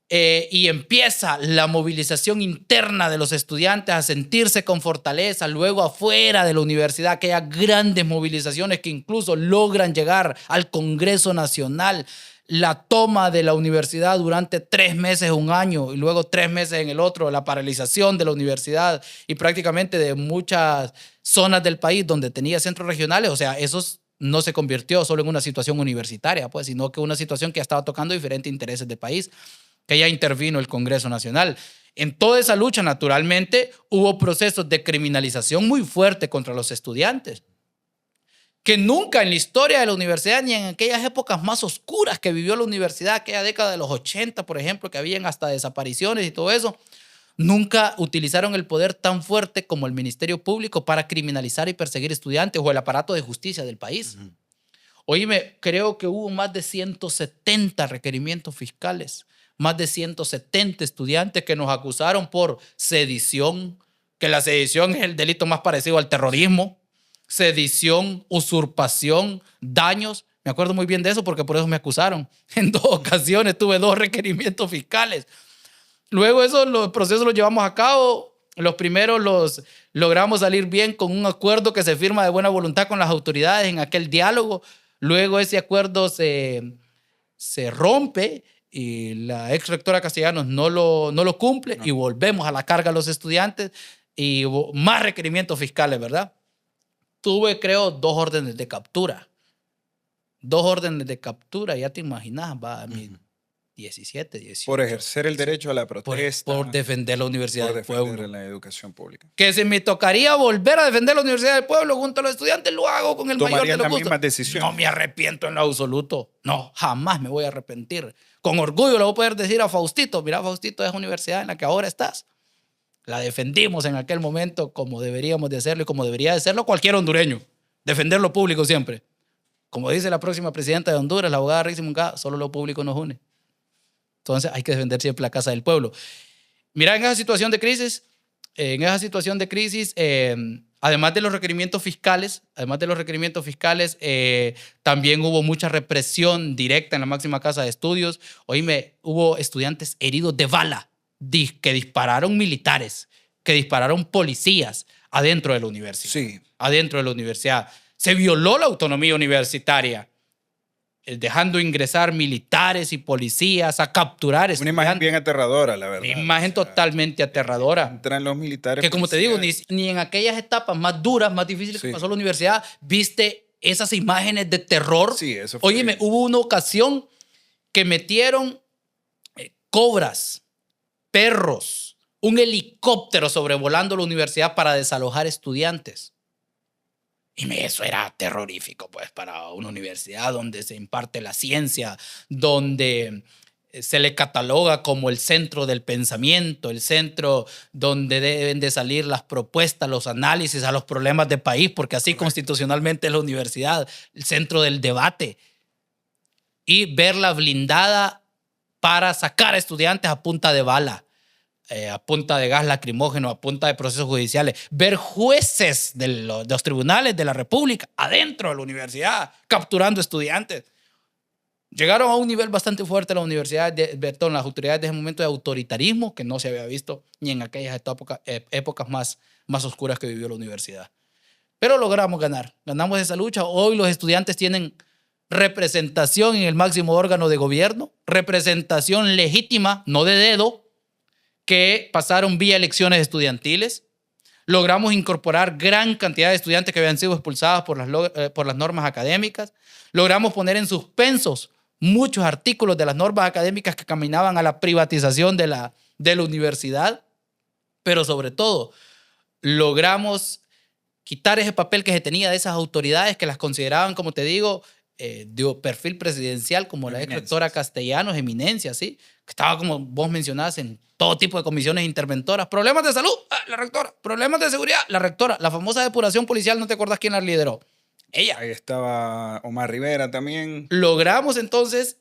y empieza la movilización interna de los estudiantes a sentirse con fortaleza, luego afuera de la universidad, aquellas grandes movilizaciones que incluso logran llegar al Congreso Nacional, la toma de la universidad durante 3 meses, un año, y luego 3 meses en el otro, la paralización de la universidad y prácticamente de muchas zonas del país donde tenía centros regionales. O sea, eso no se convirtió solo en una situación universitaria, pues, sino que una situación que estaba tocando diferentes intereses del país, que ya intervino el Congreso Nacional. En toda esa lucha, naturalmente, hubo procesos de criminalización muy fuerte contra los estudiantes, que nunca en la historia de la universidad, ni en aquellas épocas más oscuras que vivió la universidad, aquella década de los 80, por ejemplo, que habían hasta desapariciones y todo eso, nunca utilizaron el poder tan fuerte como el Ministerio Público para criminalizar y perseguir estudiantes o el aparato de justicia del país. Oíme, creo que hubo más de 170 requerimientos fiscales, más de 170 estudiantes que nos acusaron por sedición, que la sedición es el delito más parecido al terrorismo, sedición, usurpación, daños. Me acuerdo muy bien de eso porque por eso me acusaron. En 2 ocasiones tuve 2 requerimientos fiscales. Luego los procesos los llevamos a cabo. Los primeros los logramos salir bien con un acuerdo que se firma de buena voluntad con las autoridades en aquel diálogo. Luego ese acuerdo se rompe y la ex rectora Castellanos no lo cumple y volvemos a la carga a los estudiantes y hubo más requerimientos fiscales, ¿verdad? Tuve, creo, 2 órdenes de captura. 2 órdenes de captura, ya te imaginas, va a mi 17, 18. Por ejercer el derecho a la Por, protesta. por defender la Universidad por del defender Pueblo. la educación pública. Que si me tocaría volver a defender la Universidad del Pueblo junto a los estudiantes, lo hago con el mayor de ¿Tomarías los las gustos. mismas decisiones? No me arrepiento en lo absoluto. No, jamás me voy a arrepentir. Con orgullo le voy a poder decir a Faustito, mira, Faustito, es universidad en la que ahora estás. La defendimos en aquel momento como deberíamos de hacerlo y como debería de hacerlo cualquier hondureño. Defender lo público siempre. Como dice la próxima presidenta de Honduras, la abogada Rixi Moncada, solo lo público nos une. Entonces hay que defender siempre la casa del pueblo. Mira, en esa situación de crisis, además de los requerimientos fiscales, también hubo mucha represión directa en la máxima casa de estudios. Oíme, hubo estudiantes heridos de bala que dispararon militares, que dispararon policías adentro de la universidad. Sí. Adentro de la universidad. Se violó la autonomía universitaria, dejando ingresar militares y policías a capturar estudiantes. Una imagen bien aterradora, la verdad. Una imagen totalmente aterradora. Entran los militares. Que como te digo, ni en aquellas etapas más duras, más difíciles que pasó la universidad, viste esas imágenes de terror. Sí, eso fue. Óyeme, hubo una ocasión que metieron cobras, perros, un helicóptero sobrevolando la universidad para desalojar estudiantes. Y eso era terrorífico, pues, para una universidad donde se imparte la ciencia, donde se le cataloga como el centro del pensamiento, el centro donde deben de salir las propuestas, los análisis a los problemas del país, porque así constitucionalmente es la universidad, el centro del debate. Y verla blindada para sacar a estudiantes a punta de bala. A punta de gas lacrimógeno, a punta de procesos judiciales, ver jueces de los tribunales de la República adentro de la universidad capturando estudiantes. Llegaron a un nivel bastante fuerte la universidad, las autoridades de ese momento de autoritarismo que no se había visto ni en aquellas épocas más oscuras que vivió la universidad. Pero logramos ganamos esa lucha. Hoy los estudiantes tienen representación en el máximo órgano de gobierno, representación legítima, no de dedo, que pasaron vía elecciones estudiantiles. Logramos incorporar gran cantidad de estudiantes que habían sido expulsados por las normas académicas. Logramos poner en suspensos muchos artículos de las normas académicas que caminaban a la privatización de la universidad. Pero sobre todo, logramos quitar ese papel que se tenía de esas autoridades que las consideraban, como te digo, de perfil presidencial, como la ex rectora Castellanos, eminencia, ¿sí? Que estaba, como vos mencionás, en todo tipo de comisiones interventoras. Problemas de salud, la rectora. Problemas de seguridad, la rectora. La famosa depuración policial, ¿no te acordás quién la lideró? Ella. Ahí estaba Omar Rivera también. Logramos entonces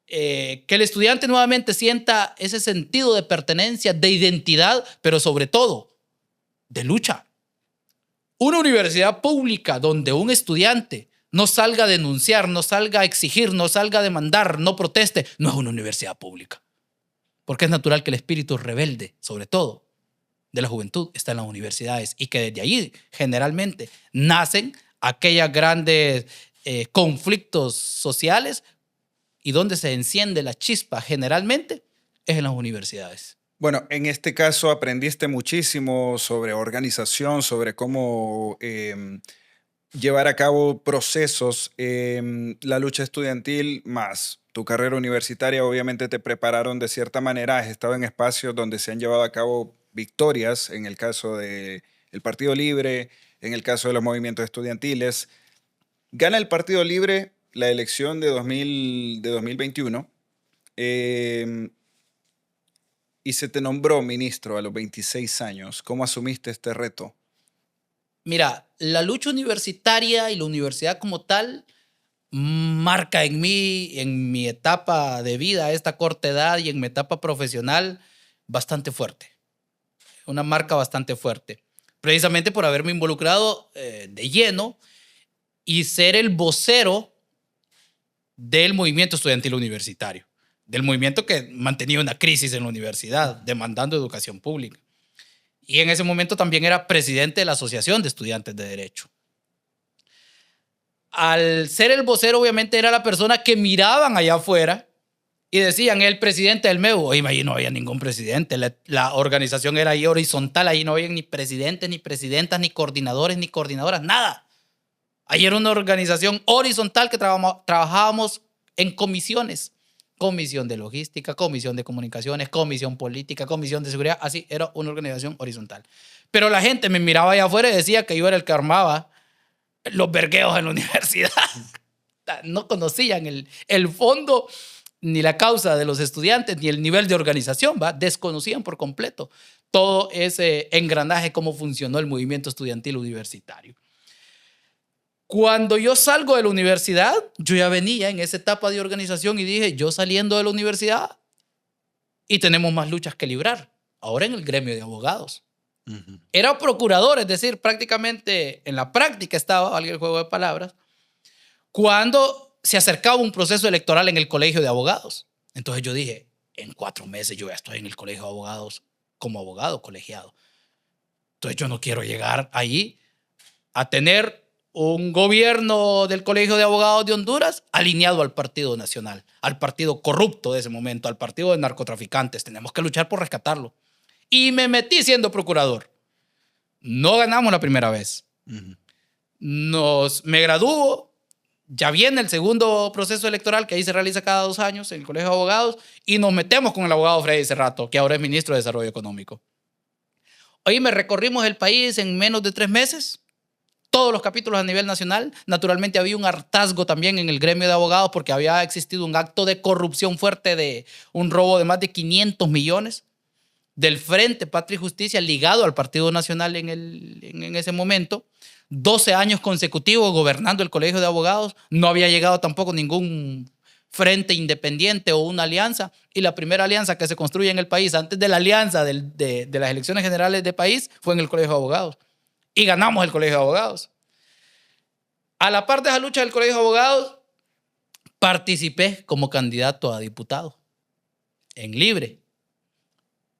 que el estudiante nuevamente sienta ese sentido de pertenencia, de identidad, pero sobre todo de lucha. Una universidad pública donde un estudiante no salga a denunciar, no salga a exigir, no salga a demandar, no proteste, no es una universidad pública. Porque es natural que el espíritu rebelde, sobre todo, de la juventud, está en las universidades y que desde allí generalmente nacen aquellos grandes conflictos sociales y donde se enciende la chispa generalmente es en las universidades. Bueno, en este caso aprendiste muchísimo sobre organización, sobre cómo llevar a cabo procesos. La lucha estudiantil más tu carrera universitaria obviamente te prepararon de cierta manera. Has estado en espacios donde se han llevado a cabo victorias, en el caso del Partido Libre, en el caso de los movimientos estudiantiles. Gana el Partido Libre la elección de 2021 y se te nombró ministro a los 26 años. ¿Cómo asumiste este reto? Mira, la lucha universitaria y la universidad como tal marca en mí, en mi etapa de vida a esta corta edad y en mi etapa profesional, bastante fuerte. Una marca bastante fuerte. Precisamente por haberme involucrado de lleno y ser el vocero del movimiento estudiantil universitario, del movimiento que mantenía una crisis en la universidad, demandando educación pública. Y en ese momento también era presidente de la Asociación de Estudiantes de Derecho. Al ser el vocero, obviamente era la persona que miraban allá afuera Y decían, el presidente del MEU. Oye, ahí no había ningún presidente. La organización era ahí horizontal. Ahí no había ni presidentes, ni presidentas, ni coordinadores, ni coordinadoras. Nada. Ahí era una organización horizontal que trabajábamos en comisiones. Comisión de logística, comisión de comunicaciones, comisión política, comisión de seguridad. Así, era una organización horizontal. Pero la gente me miraba allá afuera y decía que yo era el que armaba los vergueos en la universidad. No conocían el fondo, ni la causa de los estudiantes, ni el nivel de organización, ¿va? Desconocían por completo todo ese engranaje, cómo funcionó el movimiento estudiantil universitario. Cuando yo salgo de la universidad, yo ya venía en esa etapa de organización y dije, yo saliendo de la universidad y tenemos más luchas que librar. Ahora en el gremio de abogados. Era procurador, es decir, prácticamente en la práctica estaba, valga el juego de palabras, cuando se acercaba un proceso electoral en el colegio de abogados. Entonces yo dije, en 4 meses yo ya estoy en el colegio de abogados como abogado colegiado. Entonces yo no quiero llegar ahí a tener un gobierno del Colegio de Abogados de Honduras alineado al Partido Nacional, al partido corrupto de ese momento, al partido de narcotraficantes. Tenemos que luchar por rescatarlo. Y me metí siendo procurador. No ganamos la primera vez. Me gradúo. Ya viene el segundo proceso electoral que ahí se realiza cada 2 años en el Colegio de Abogados y nos metemos con el abogado Freddy Cerrato, que ahora es ministro de Desarrollo Económico. Hoy me recorrimos el país en menos de 3 meses. Todos los capítulos a nivel nacional. Naturalmente había un hartazgo también en el gremio de abogados porque había existido un acto de corrupción fuerte de un robo de más de 500 millones del Frente Patria y Justicia ligado al Partido Nacional en ese momento. 12 años consecutivos gobernando el Colegio de Abogados. No había llegado tampoco ningún frente independiente o una alianza. Y la primera alianza que se construye en el país antes de la alianza de las elecciones generales del país fue en el Colegio de Abogados. Y ganamos el Colegio de Abogados. A la par de esa lucha del Colegio de Abogados, participé como candidato a diputado en Libre.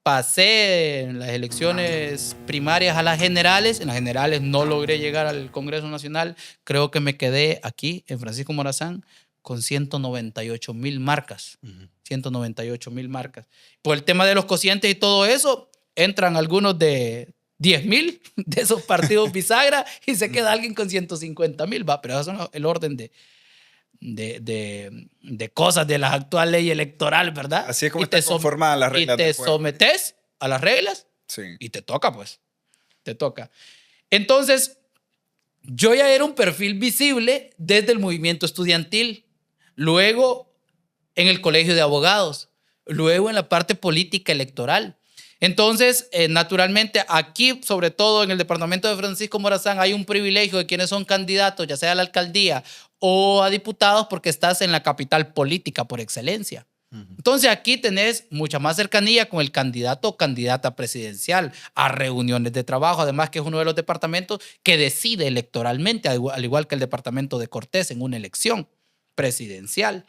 Pasé en las elecciones primarias a las generales. En las generales no logré llegar al Congreso Nacional. Creo que me quedé aquí, en Francisco Morazán, con 198,000 marcas. 198,000 marcas. Por el tema de los cocientes y todo eso, entran algunos de 10,000 de esos partidos bisagra y se queda alguien con 150,000, va, pero eso es el orden de cosas de la actual ley electoral, ¿verdad? Así es como está conformada las reglas. Y te sometes a las reglas, sí, y te toca, pues. Te toca. Entonces, yo ya era un perfil visible desde el movimiento estudiantil, luego en el Colegio de Abogados, luego en la parte política electoral. Entonces, naturalmente, aquí, sobre todo en el departamento de Francisco Morazán, hay un privilegio de quienes son candidatos, ya sea a la alcaldía o a diputados, porque estás en la capital política por excelencia. Entonces, aquí tenés mucha más cercanía con el candidato o candidata presidencial a reuniones de trabajo, además que es uno de los departamentos que decide electoralmente, al igual que el departamento de Cortés en una elección presidencial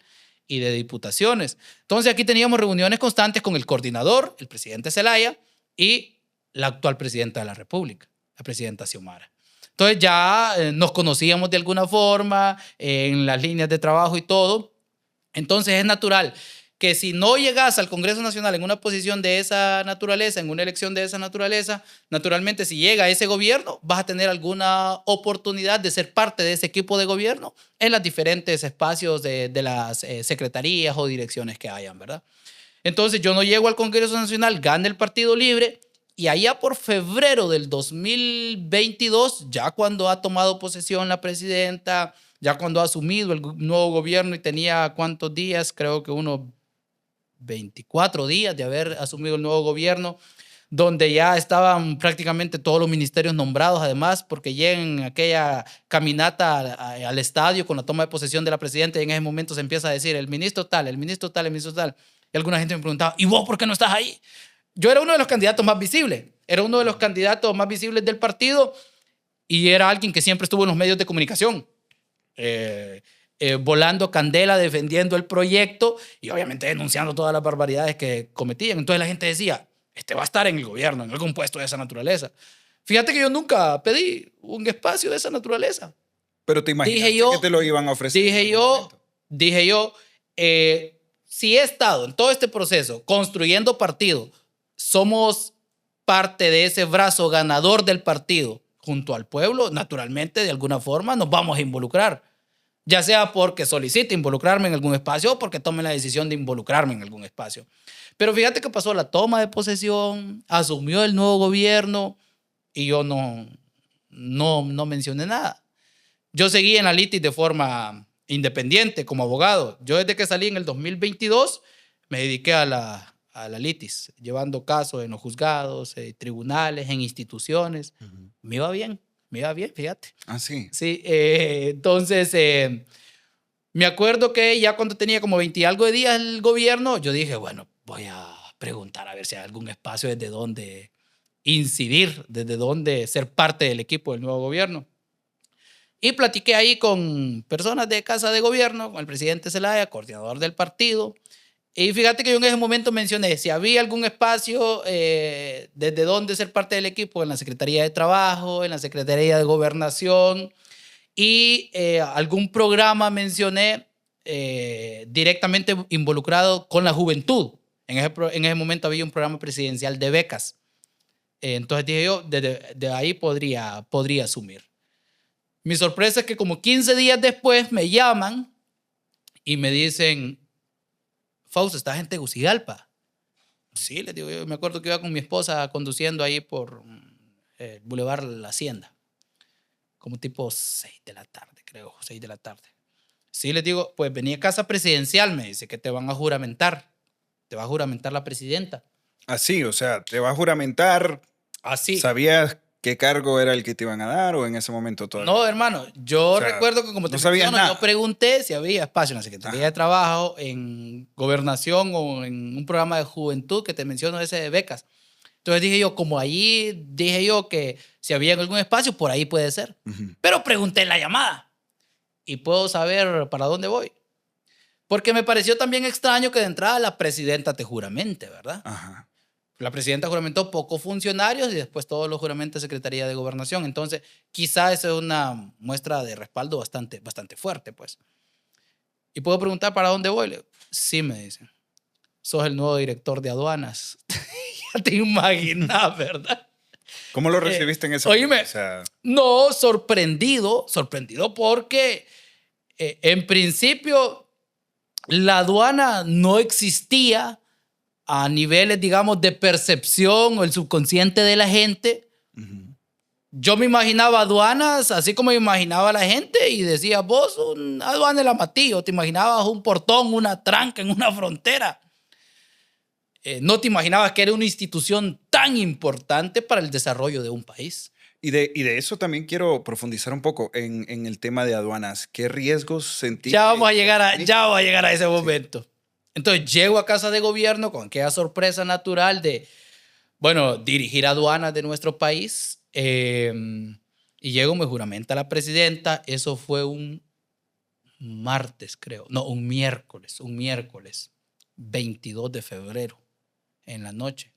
y de diputaciones. Entonces aquí teníamos reuniones constantes con el coordinador, el presidente Zelaya, y la actual presidenta de la República, la presidenta Xiomara. Entonces ya nos conocíamos de alguna forma en las líneas de trabajo y todo. Entonces es natural que si no llegas al Congreso Nacional en una posición de esa naturaleza, en una elección de esa naturaleza, naturalmente si llega ese gobierno, vas a tener alguna oportunidad de ser parte de ese equipo de gobierno en los diferentes espacios de las secretarías o direcciones que hayan, ¿verdad? Entonces yo no llego al Congreso Nacional, gana el Partido Libre, y allá por febrero del 2022, ya cuando ha tomado posesión la presidenta, ya cuando ha asumido el nuevo gobierno y tenía ¿cuántos días? Creo que unos 24 días de haber asumido el nuevo gobierno, donde ya estaban prácticamente todos los ministerios nombrados, además, porque llegan aquella caminata al estadio con la toma de posesión de la presidenta y en ese momento se empieza a decir el ministro tal, el ministro tal, el ministro tal. Y alguna gente me preguntaba, ¿y vos por qué no estás ahí? Yo era uno de los candidatos más visibles, era uno de los candidatos más visibles del partido y era alguien que siempre estuvo en los medios de comunicación. Volando candela, defendiendo el proyecto y obviamente denunciando todas las barbaridades que cometían. Entonces la gente decía, este va a estar en el gobierno, en algún puesto de esa naturaleza. Fíjate que yo nunca pedí un espacio de esa naturaleza. Pero te imaginas que te lo iban a ofrecer. Dije yo, si he estado en todo este proceso construyendo partido, somos parte de ese brazo ganador del partido junto al pueblo, naturalmente, de alguna forma, nos vamos a involucrar. Ya sea porque solicite involucrarme en algún espacio o porque tome la decisión de involucrarme en algún espacio. Pero fíjate que pasó la toma de posesión, asumió el nuevo gobierno y yo no mencioné nada. Yo seguí en la litis de forma independiente como abogado. Yo desde que salí en el 2022 me dediqué a la litis, llevando casos en los juzgados, tribunales, en instituciones. Me iba bien, fíjate. Ah, sí. Sí, entonces me acuerdo que ya cuando tenía como 20 y algo de días el gobierno, yo dije, bueno, voy a preguntar a ver si hay algún espacio desde donde incidir, desde donde ser parte del equipo del nuevo gobierno. Y platiqué ahí con personas de Casa de Gobierno, con el presidente Zelaya, coordinador del partido. Y fíjate que yo en ese momento mencioné si había algún espacio desde donde ser parte del equipo en la Secretaría de Trabajo, en la Secretaría de Gobernación y algún programa mencioné directamente involucrado con la juventud. En ese momento había un programa presidencial de becas. Entonces dije yo, de ahí podría asumir. Mi sorpresa es que como 15 días después me llaman y me dicen, Fausto, ¿estás en Tegucigalpa? Sí, les digo, yo me acuerdo que iba con mi esposa conduciendo ahí por el Boulevard La Hacienda, como tipo 6 de la tarde, creo, 6 de la tarde. Sí, les digo, pues venía a casa presidencial, me dice que te van a juramentar, te va a juramentar la presidenta. Así, o sea, te va a juramentar. Así. ¿Sabías qué cargo era el que te iban a dar o en ese momento todavía? No, hermano, yo O sea, recuerdo que como te no sabías menciono, nada. yo pregunté si había espacio en la Secretaría de Trabajo, en Gobernación o en un programa de juventud que te menciono ese de becas. Entonces dije yo, como ahí dije yo que si había algún espacio, por ahí puede ser. Pero pregunté en la llamada y puedo saber para dónde voy. Porque me pareció también extraño que de entrada la presidenta te juramente, ¿verdad? Ajá. La presidenta juramentó pocos funcionarios y después todos los juramentos de Secretaría de Gobernación. Entonces, quizá esa es una muestra de respaldo bastante fuerte, pues. Y puedo preguntar para dónde voy. Sí, me dicen. Sos el nuevo director de aduanas. Ya te imaginas, ¿verdad? ¿Cómo lo recibiste en ese Oíme, momento? O sea, no, sorprendido porque en principio la aduana no existía a niveles, digamos, de percepción o el subconsciente de la gente. Yo me imaginaba aduanas así como me imaginaba la gente y decía, vos, un aduana de la Matillo, te imaginabas un portón, una tranca en una frontera. No te imaginabas que era una institución tan importante para el desarrollo de un país. y de eso también quiero profundizar un poco en el tema de aduanas. ¿Qué riesgos sentiste? Ya vamos a llegar a ese momento. Sí. Entonces llego a Casa de Gobierno con aquella sorpresa natural de, bueno, dirigir aduanas de nuestro país. Y llego, me juramenta la presidenta. Eso fue un martes, creo. No, un miércoles. 22 de febrero, en la noche.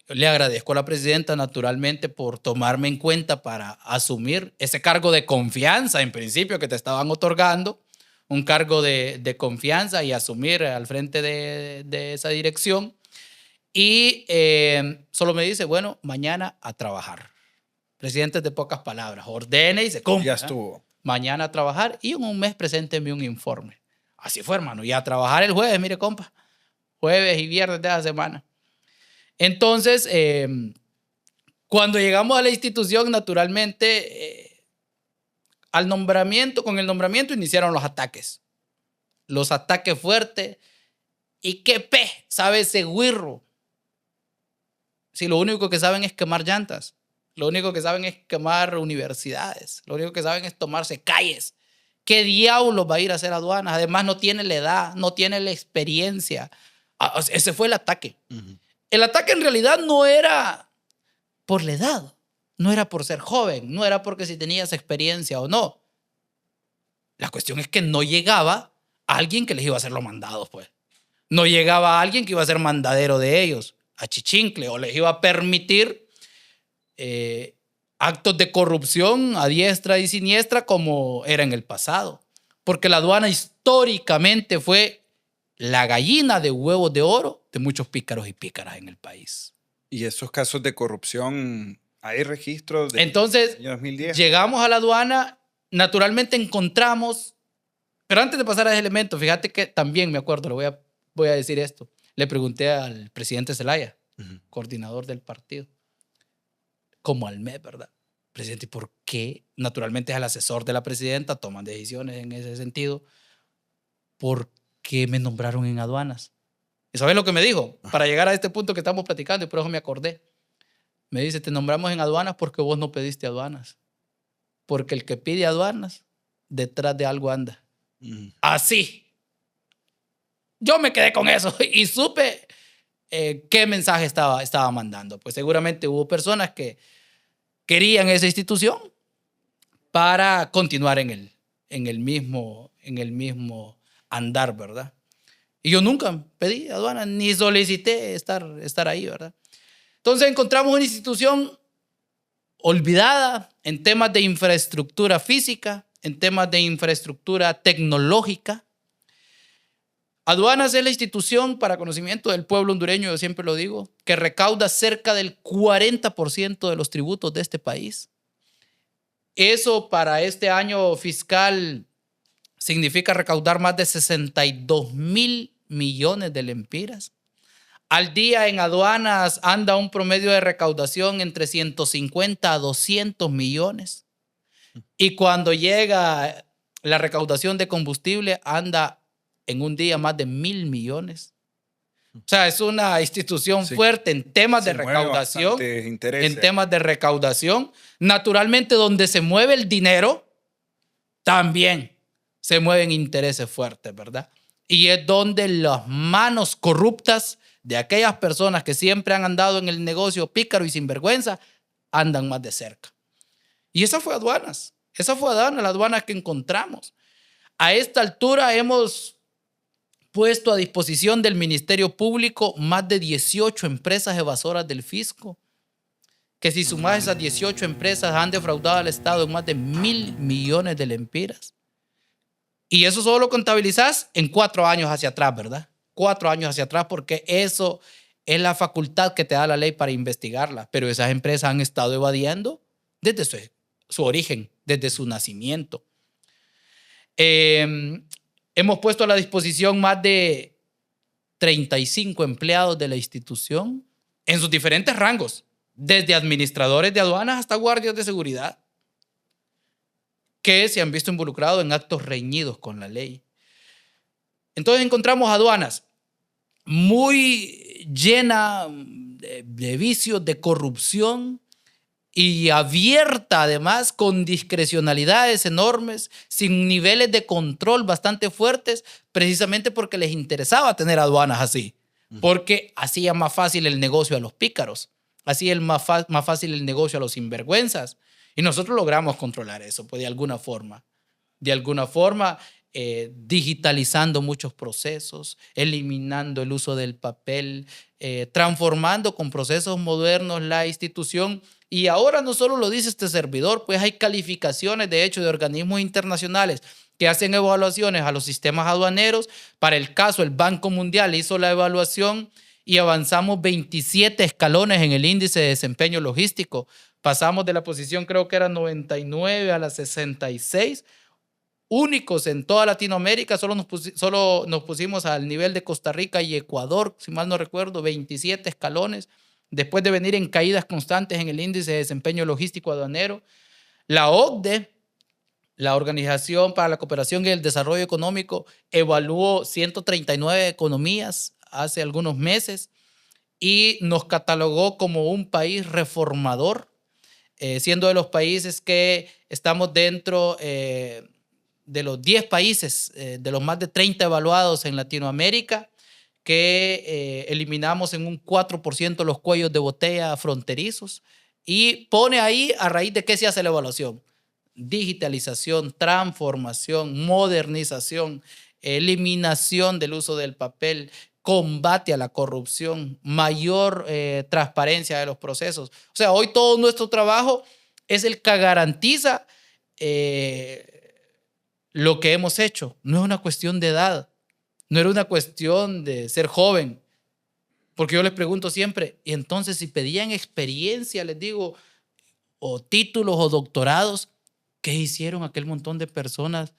Le agradezco a la presidenta, naturalmente, por tomarme en cuenta para asumir ese cargo de confianza, en principio, que te estaban otorgando. Un cargo de confianza y asumir al frente de esa dirección. Y solo me dice, bueno, mañana a trabajar. Presidente de pocas palabras, ordene y se cumple. Ya estuvo. Mañana a trabajar y en un mes presénteme un informe. Así fue, hermano. Y a trabajar el jueves, mire, compa. Jueves y viernes de esa semana. Entonces, cuando llegamos a la institución, naturalmente, con el nombramiento iniciaron los ataques. Los ataques fuertes. ¿Y qué sabe ese güirro? Si lo único que saben es quemar llantas. Lo único que saben es quemar universidades. Lo único que saben es tomarse calles. ¿Qué diablos va a ir a hacer aduanas? Además, no tiene la edad, no tiene la experiencia. Ese fue el ataque. El ataque en realidad no era por la edad. No era por ser joven. No era porque si tenías experiencia o no. La cuestión es que no llegaba alguien que les iba a hacer los mandados, pues. No llegaba alguien que iba a ser mandadero de ellos, a chichincle, o les iba a permitir actos de corrupción a diestra y siniestra como era en el pasado. Porque la aduana históricamente fue la gallina de huevos de oro de muchos pícaros y pícaras en el país. Y esos casos de corrupción, ¿hay registros del Entonces, año 2010? llegamos a la aduana, naturalmente encontramos, pero antes de pasar a ese elemento, fíjate que también me acuerdo, voy a decir esto. Le pregunté al presidente Zelaya, coordinador del partido, como al mes, ¿verdad? Presidente, ¿y por qué? Naturalmente es el asesor de la presidenta, toman decisiones en ese sentido. ¿Por qué me nombraron en aduanas? ¿Y sabes lo que me dijo? Para llegar a este punto que estamos platicando, y por eso me acordé. Me dice, te nombramos en aduanas porque vos no pediste aduanas. Porque el que pide aduanas, detrás de algo anda. Así. Yo me quedé con eso y supe qué mensaje estaba mandando. Pues seguramente hubo personas que querían esa institución para continuar en el mismo andar, ¿verdad? Y yo nunca pedí aduanas ni solicité estar ahí, ¿verdad? Entonces encontramos una institución olvidada en temas de infraestructura física, en temas de infraestructura tecnológica. Aduanas es la institución, para conocimiento del pueblo hondureño, yo siempre lo digo, que recauda cerca del 40% de los tributos de este país. Eso para este año fiscal significa recaudar más de 62,000 millones de lempiras. Al día en aduanas anda un promedio de recaudación entre 150 a 200 millones. Y cuando llega la recaudación de combustible anda en un día más de 1,000 millones. O sea, es una institución fuerte en temas de recaudación. En temas de recaudación. Naturalmente, donde se mueve el dinero, también se mueven intereses fuertes, ¿verdad? Y es donde las manos corruptas de aquellas personas que siempre han andado en el negocio pícaro y sinvergüenza, andan más de cerca. Y esa fue aduanas. Esa fue la aduana que encontramos. A esta altura hemos puesto a disposición del Ministerio Público más de 18 empresas evasoras del fisco, que si sumas esas 18 empresas han defraudado al Estado en más de 1,000 millones de lempiras. Y eso solo lo contabilizás en 4 años hacia atrás, ¿verdad? 4 años hacia atrás, porque eso es la facultad que te da la ley para investigarla. Pero esas empresas han estado evadiendo desde su origen, desde su nacimiento. Hemos puesto a la disposición más de 35 empleados de la institución en sus diferentes rangos, desde administradores de aduanas hasta guardias de seguridad, que se han visto involucrados en actos reñidos con la ley. Entonces encontramos aduanas muy llena de vicios, de corrupción y abierta además con discrecionalidades enormes, sin niveles de control bastante fuertes, precisamente porque les interesaba tener aduanas así, porque hacía más fácil el negocio a los pícaros, hacía más fácil el negocio a los sinvergüenzas. Y nosotros logramos controlar eso, pues de alguna forma, digitalizando muchos procesos, eliminando el uso del papel, transformando con procesos modernos la institución. Y ahora no solo lo dice este servidor, pues hay calificaciones, de hecho, de organismos internacionales que hacen evaluaciones a los sistemas aduaneros. Para el caso, el Banco Mundial hizo la evaluación y avanzamos 27 escalones en el índice de desempeño logístico. Pasamos de la posición, creo que era 99 a la 66, únicos en toda Latinoamérica. Solo nos pusimos al nivel de Costa Rica y Ecuador, si mal no recuerdo, 27 escalones, después de venir en caídas constantes en el índice de desempeño logístico aduanero. La OCDE, la Organización para la Cooperación y el Desarrollo Económico, evaluó 139 economías hace algunos meses y nos catalogó como un país reformador, siendo de los países que estamos dentro de los 10 países, de los más de 30 evaluados en Latinoamérica, que eliminamos en un 4% los cuellos de botella fronterizos. Y pone ahí a raíz de qué se hace la evaluación: digitalización, transformación, modernización, eliminación del uso del papel, combate a la corrupción, mayor transparencia de los procesos. O sea, hoy todo nuestro trabajo es el que garantiza lo que hemos hecho. No es una cuestión de edad, No era una cuestión de ser joven. Porque yo les pregunto siempre, y entonces si pedían experiencia, les digo, o títulos o doctorados, ¿qué hicieron aquel montón de personas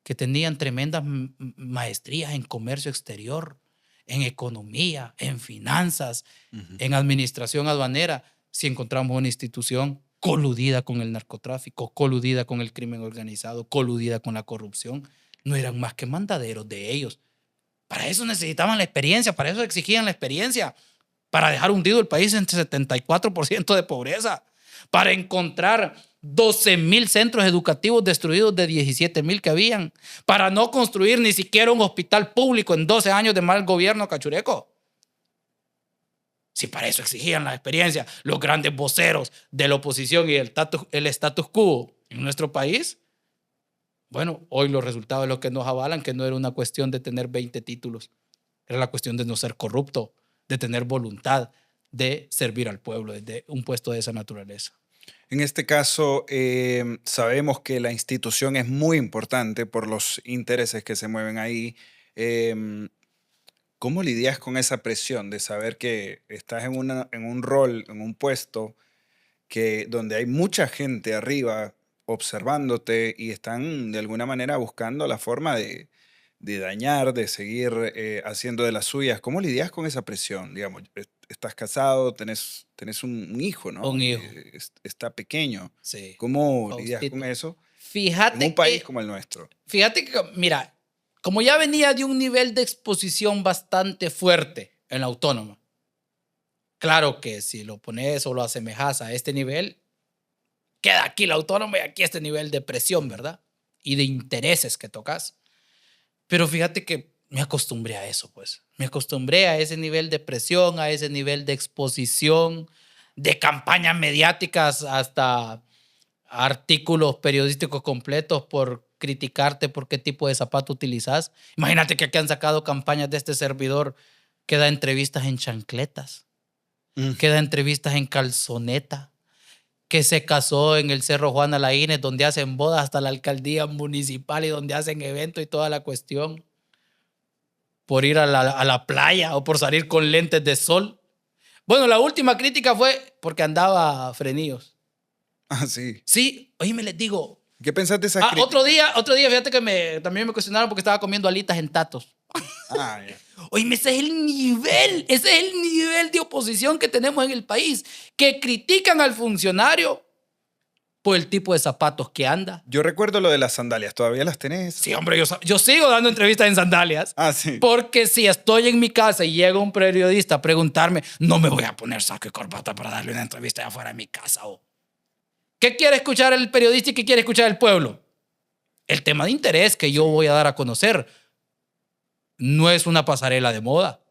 que tenían tremendas maestrías en comercio exterior, en economía, en finanzas, en administración aduanera, si encontramos una institución coludida con el narcotráfico, coludida con el crimen organizado, coludida con la corrupción? No eran más que mandaderos de ellos. Para eso necesitaban la experiencia, para eso exigían la experiencia, para dejar hundido el país en 74% de pobreza, para encontrar 12,000 centros educativos destruidos de 17,000 que habían, para no construir ni siquiera un hospital público en 12 años de mal gobierno cachureco. Si para eso exigían la experiencia los grandes voceros de la oposición y el status quo en nuestro país, bueno, hoy los resultados de lo que nos avalan, que no era una cuestión de tener 20 títulos, era la cuestión de no ser corrupto, de tener voluntad de servir al pueblo desde un puesto de esa naturaleza. En este caso, sabemos que la institución es muy importante por los intereses que se mueven ahí. Em, ¿Cómo lidias con esa presión de saber que estás en un rol, en un puesto donde hay mucha gente arriba observándote y están de alguna manera buscando la forma de dañar, de seguir haciendo de las suyas? ¿Cómo lidias con esa presión? Digamos, estás casado, tenés un hijo, ¿no? Un hijo. Está pequeño. Sí. ¿Cómo lidias Faustito. con eso en Fíjate un país que, como el nuestro? fíjate que, mira, como ya venía de un nivel de exposición bastante fuerte en la autónoma, claro que si lo pones o lo asemejas a este nivel, queda aquí la autónoma y aquí este nivel de presión, ¿verdad? Y de intereses que tocas. Pero fíjate que me acostumbré a eso, pues. Me acostumbré a ese nivel de presión, a ese nivel de exposición, de campañas mediáticas, hasta artículos periodísticos completos por criticarte por qué tipo de zapato utilizas. Imagínate que aquí han sacado campañas de este servidor que da entrevistas en chancletas, Mm. que da entrevistas en calzoneta, que se casó en el Cerro Juan Alaínez, donde hacen bodas hasta la alcaldía municipal y donde hacen eventos y toda la cuestión, por ir a la playa o por salir con lentes de sol. Bueno, la última crítica fue porque andaba frenillos. Ah, sí. Sí, oye, me les digo. ¿Qué pensás de esas críticas? Otro día, fíjate que también me cuestionaron porque estaba comiendo alitas en Tatos. Ah, ya. Oye, ese es el nivel de oposición que tenemos en el país, que critican al funcionario por el tipo de zapatos que anda. Yo recuerdo lo de las sandalias. ¿Todavía las tenés? Sí, hombre, yo sigo dando entrevistas en sandalias. Ah, sí. Porque si estoy en mi casa y llega un periodista a preguntarme, no me voy a poner saco y corbata para darle una entrevista allá afuera de mi casa. Oh. ¿Qué quiere escuchar el periodista y qué quiere escuchar el pueblo? El tema de interés que yo voy a dar a conocer no es una pasarela de moda.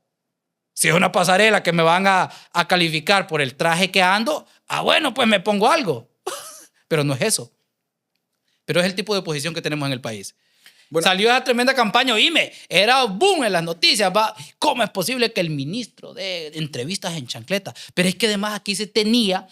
Si es una pasarela que me van a calificar por el traje que ando, bueno, pues me pongo algo. Pero no es eso. Pero es el tipo de oposición que tenemos en el país. Bueno, salió esa tremenda campaña, oíme, era boom en las noticias. ¿Va? ¿Cómo es posible que el ministro dé entrevistas en chancleta? Pero es que además aquí se tenía,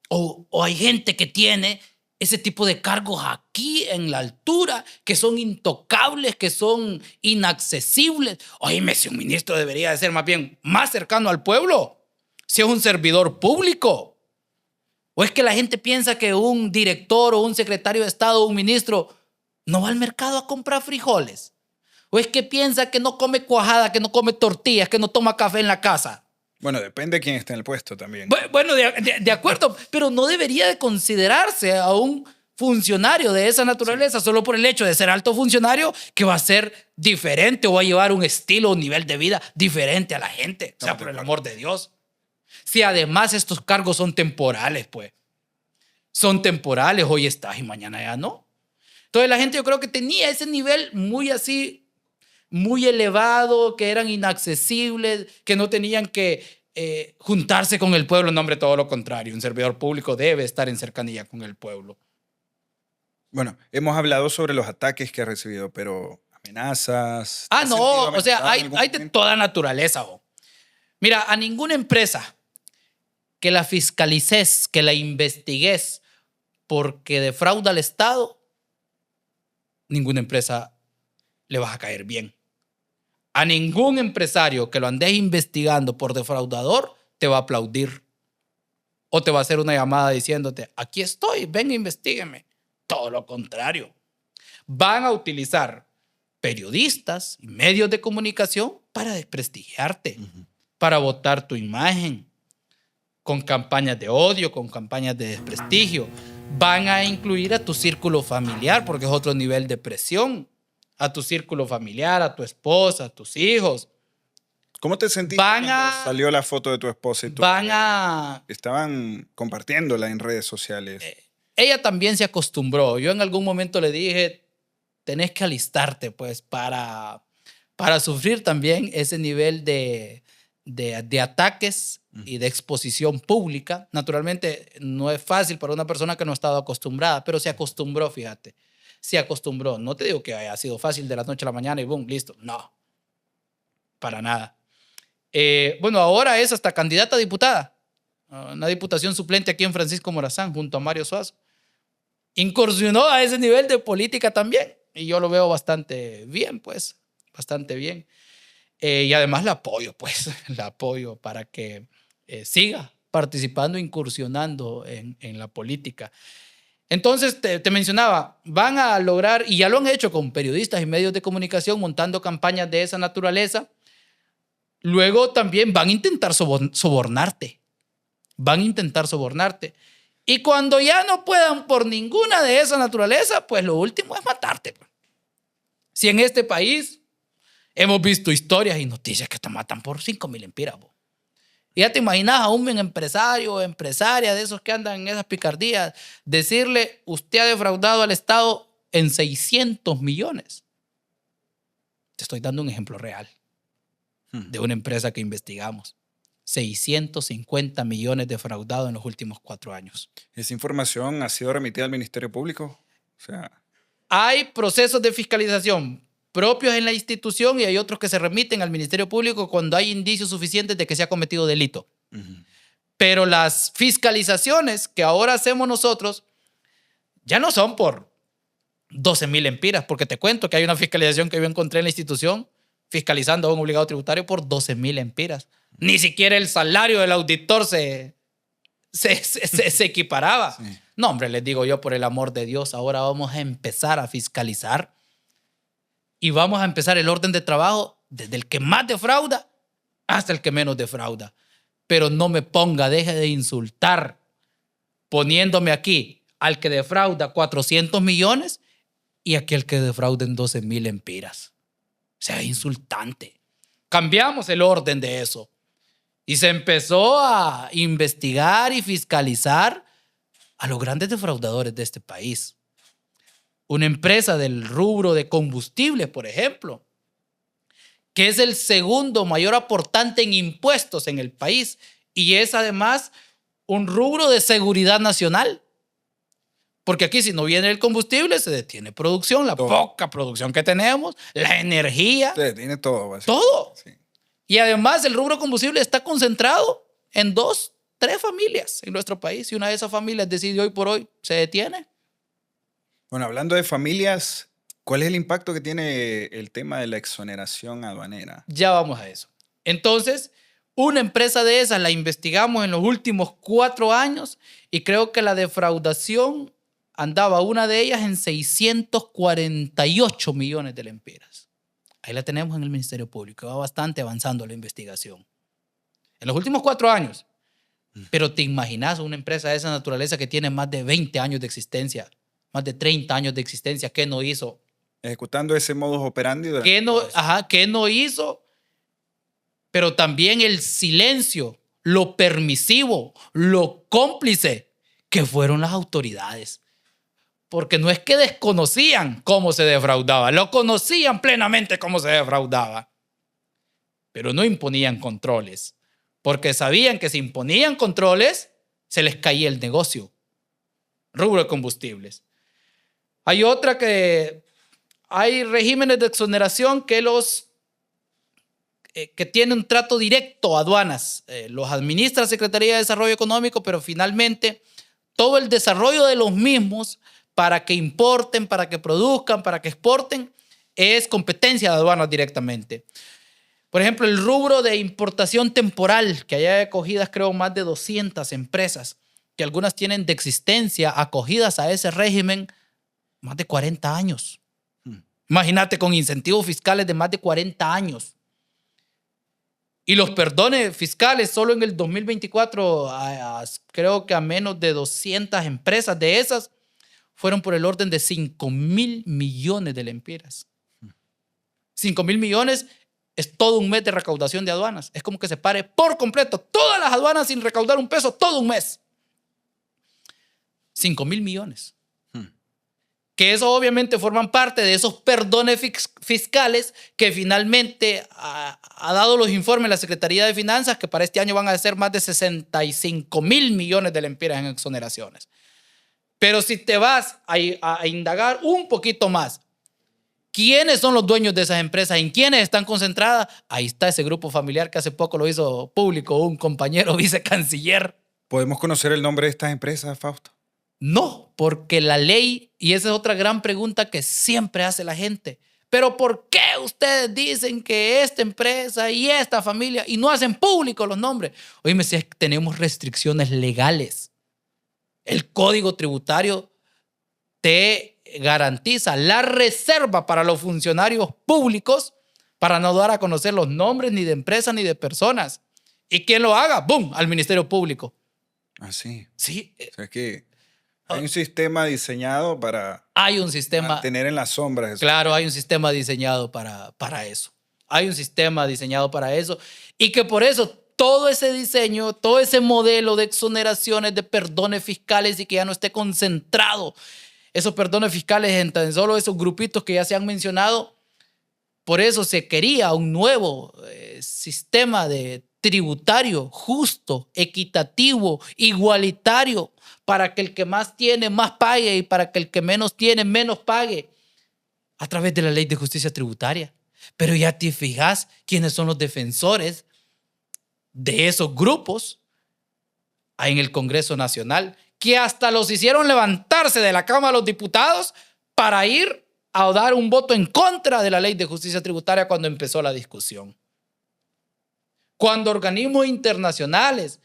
o hay gente que tiene ese tipo de cargos aquí en la altura, que son intocables, que son inaccesibles. Oíme, si un ministro debería de ser más bien más cercano al pueblo, si es un servidor público. ¿O es que la gente piensa que un director o un secretario de Estado o un ministro no va al mercado a comprar frijoles? ¿O es que piensa que no come cuajada, que no come tortillas, que no toma café en la casa? Bueno, depende de quién esté en el puesto también. Bueno, de acuerdo, pero no debería de considerarse a un funcionario de esa naturaleza solo por el hecho de ser alto funcionario que va a ser diferente o va a llevar un estilo o nivel de vida diferente a la gente. O sea, por el amor de Dios. Si además estos cargos son temporales, pues. Son temporales, hoy estás y mañana ya no. Entonces la gente yo creo que tenía ese nivel muy así, muy elevado, que eran inaccesibles, que no tenían que juntarse con el pueblo. No, hombre, todo lo contrario. Un servidor público debe estar en cercanía con el pueblo. Bueno, hemos hablado sobre los ataques que ha recibido, pero amenazas. No, o sea, hay de toda naturaleza. Oh. Mira, a ninguna empresa que la fiscalices, que la investigues porque defrauda al Estado, ninguna empresa le vas a caer bien. A ningún empresario que lo andes investigando por defraudador te va a aplaudir. O te va a hacer una llamada diciéndote, aquí estoy, venga, investígueme. Todo lo contrario. Van a utilizar periodistas y medios de comunicación para desprestigiarte, para botar tu imagen, con campañas de odio, con campañas de desprestigio. Van a incluir a tu círculo familiar, porque es otro nivel de presión. A tu círculo familiar, a tu esposa, a tus hijos. ¿Cómo te sentiste cuando salió la foto de tu esposa y tú? Estaban compartiéndola en redes sociales. Ella también se acostumbró. Yo en algún momento le dije, tenés que alistarte pues para sufrir también ese nivel de ataques y de exposición pública. Naturalmente no es fácil para una persona que no ha estado acostumbrada, pero se acostumbró, fíjate. Se acostumbró. No te digo que haya sido fácil de la noche a la mañana y boom, listo. No, para nada. Bueno, ahora es hasta candidata a diputada. Una diputación suplente aquí en Francisco Morazán junto a Mario Suazo. Incursionó a ese nivel de política también. Y yo lo veo bastante bien, pues. Bastante bien. Y además la apoyo, pues. La apoyo para que siga participando, incursionando en la política. Entonces, te mencionaba, van a lograr, y ya lo han hecho con periodistas y medios de comunicación, montando campañas de esa naturaleza. Luego también van a intentar sobornarte. Van a intentar sobornarte. Y cuando ya no puedan por ninguna de esa naturaleza, pues lo último es matarte. Si en este país hemos visto historias y noticias que te matan por 5,000 lempiras. Y ya te imaginas a un empresario o empresaria de esos que andan en esas picardías, decirle, usted ha defraudado al Estado en 600 millones. Te estoy dando un ejemplo real de una empresa que investigamos. 650 millones defraudados en los últimos 4 años. ¿Esa información ha sido remitida al Ministerio Público? Hay procesos de fiscalización propios en la institución y hay otros que se remiten al Ministerio Público cuando hay indicios suficientes de que se ha cometido delito. Pero las fiscalizaciones que ahora hacemos nosotros ya no son por 12,000 lempiras, porque te cuento que hay una fiscalización que yo encontré en la institución fiscalizando a un obligado tributario por 12,000 lempiras. Ni siquiera el salario del auditor se equiparaba. Sí. No, hombre, les digo yo, por el amor de Dios, ahora vamos a empezar a fiscalizar y vamos a empezar el orden de trabajo desde el que más defrauda hasta el que menos defrauda. Pero no me ponga, deje de insultar poniéndome aquí al que defrauda 400 millones y aquel que defrauda en 12,000 lempiras. O sea, insultante. Cambiamos el orden de eso. Y se empezó a investigar y fiscalizar a los grandes defraudadores de este país. Una empresa del rubro de combustible, por ejemplo, que es el segundo mayor aportante en impuestos en el país y es además un rubro de seguridad nacional. Porque aquí si no viene el combustible se detiene producción, la poca producción que tenemos, la energía. Se detiene todo. Todo. Sí. Y además el rubro combustible está concentrado en 2, 3 familias en nuestro país. Y una de esas familias decide hoy por hoy, se detiene. Bueno, hablando de familias, ¿cuál es el impacto que tiene el tema de la exoneración aduanera? Ya vamos a eso. Entonces, una empresa de esas la investigamos en los últimos 4 años y creo que la defraudación andaba una de ellas en 648 millones de lempiras. Ahí la tenemos en el Ministerio Público. Va bastante avanzando la investigación. En los últimos 4 años. Pero te imaginas una empresa de esa naturaleza que tiene más de 20 años de existencia, más de 30 años de existencia, ¿qué no hizo? Ejecutando ese modus operandi. ¿Qué no hizo? Pero también el silencio, lo permisivo, lo cómplice que fueron las autoridades. Porque no es que desconocían cómo se defraudaba, lo conocían plenamente cómo se defraudaba, pero no imponían controles, porque sabían que si imponían controles, se les caía el negocio. Rubro de combustibles. Hay otra que hay regímenes de exoneración que tienen un trato directo a aduanas. Los administra la Secretaría de Desarrollo Económico, pero finalmente todo el desarrollo de los mismos para que importen, para que produzcan, para que exporten, es competencia de aduanas directamente. Por ejemplo, el rubro de importación temporal, que haya acogidas creo más de 200 empresas, que algunas tienen de existencia acogidas a ese régimen más de 40 años. Imagínate, con incentivos fiscales de más de 40 años. Y los perdones fiscales solo en el 2024, creo que a menos de 200 empresas de esas fueron por el orden de 5.000 millones de lempiras. 5.000 millones es todo un mes de recaudación de aduanas. Es como que se pare por completo todas las aduanas sin recaudar un peso todo un mes. 5.000 millones. Que eso obviamente forman parte de esos perdones fiscales que finalmente ha dado los informes la Secretaría de Finanzas, que para este año van a ser más de 65.000 millones de lempiras en exoneraciones. Pero si te vas a indagar un poquito más, ¿quiénes son los dueños de esas empresas? ¿En quiénes están concentradas? Ahí está ese grupo familiar que hace poco lo hizo público un compañero vicecanciller. ¿Podemos conocer el nombre de estas empresas, Fausto? No, porque la ley, y esa es otra gran pregunta que siempre hace la gente, pero ¿por qué ustedes dicen que esta empresa y esta familia y no hacen público los nombres? Oíme, si tenemos restricciones legales. El Código Tributario te garantiza la reserva para los funcionarios públicos para no dar a conocer los nombres ni de empresas ni de personas. ¿Y quién lo haga? ¡Bum! Al Ministerio Público. Así. Sí. O sea que hay un sistema diseñado para hay un sistema, mantener en las sombras eso. Claro, hay un sistema diseñado para eso. Hay un sistema diseñado para eso. Y que por eso todo ese diseño, todo ese modelo de exoneraciones, de perdones fiscales y que ya no esté concentrado esos perdones fiscales en tan solo esos grupitos que ya se han mencionado, por eso se quería un nuevo sistema de tributario justo, equitativo, igualitario, para que el que más tiene más pague y para que el que menos tiene menos pague, a través de la Ley de Justicia Tributaria. Pero ya te fijas quiénes son los defensores de esos grupos en el Congreso Nacional, que hasta los hicieron levantarse de la Cámara de los Diputados para ir a dar un voto en contra de la Ley de Justicia Tributaria cuando empezó la discusión. Cuando organismos internacionales,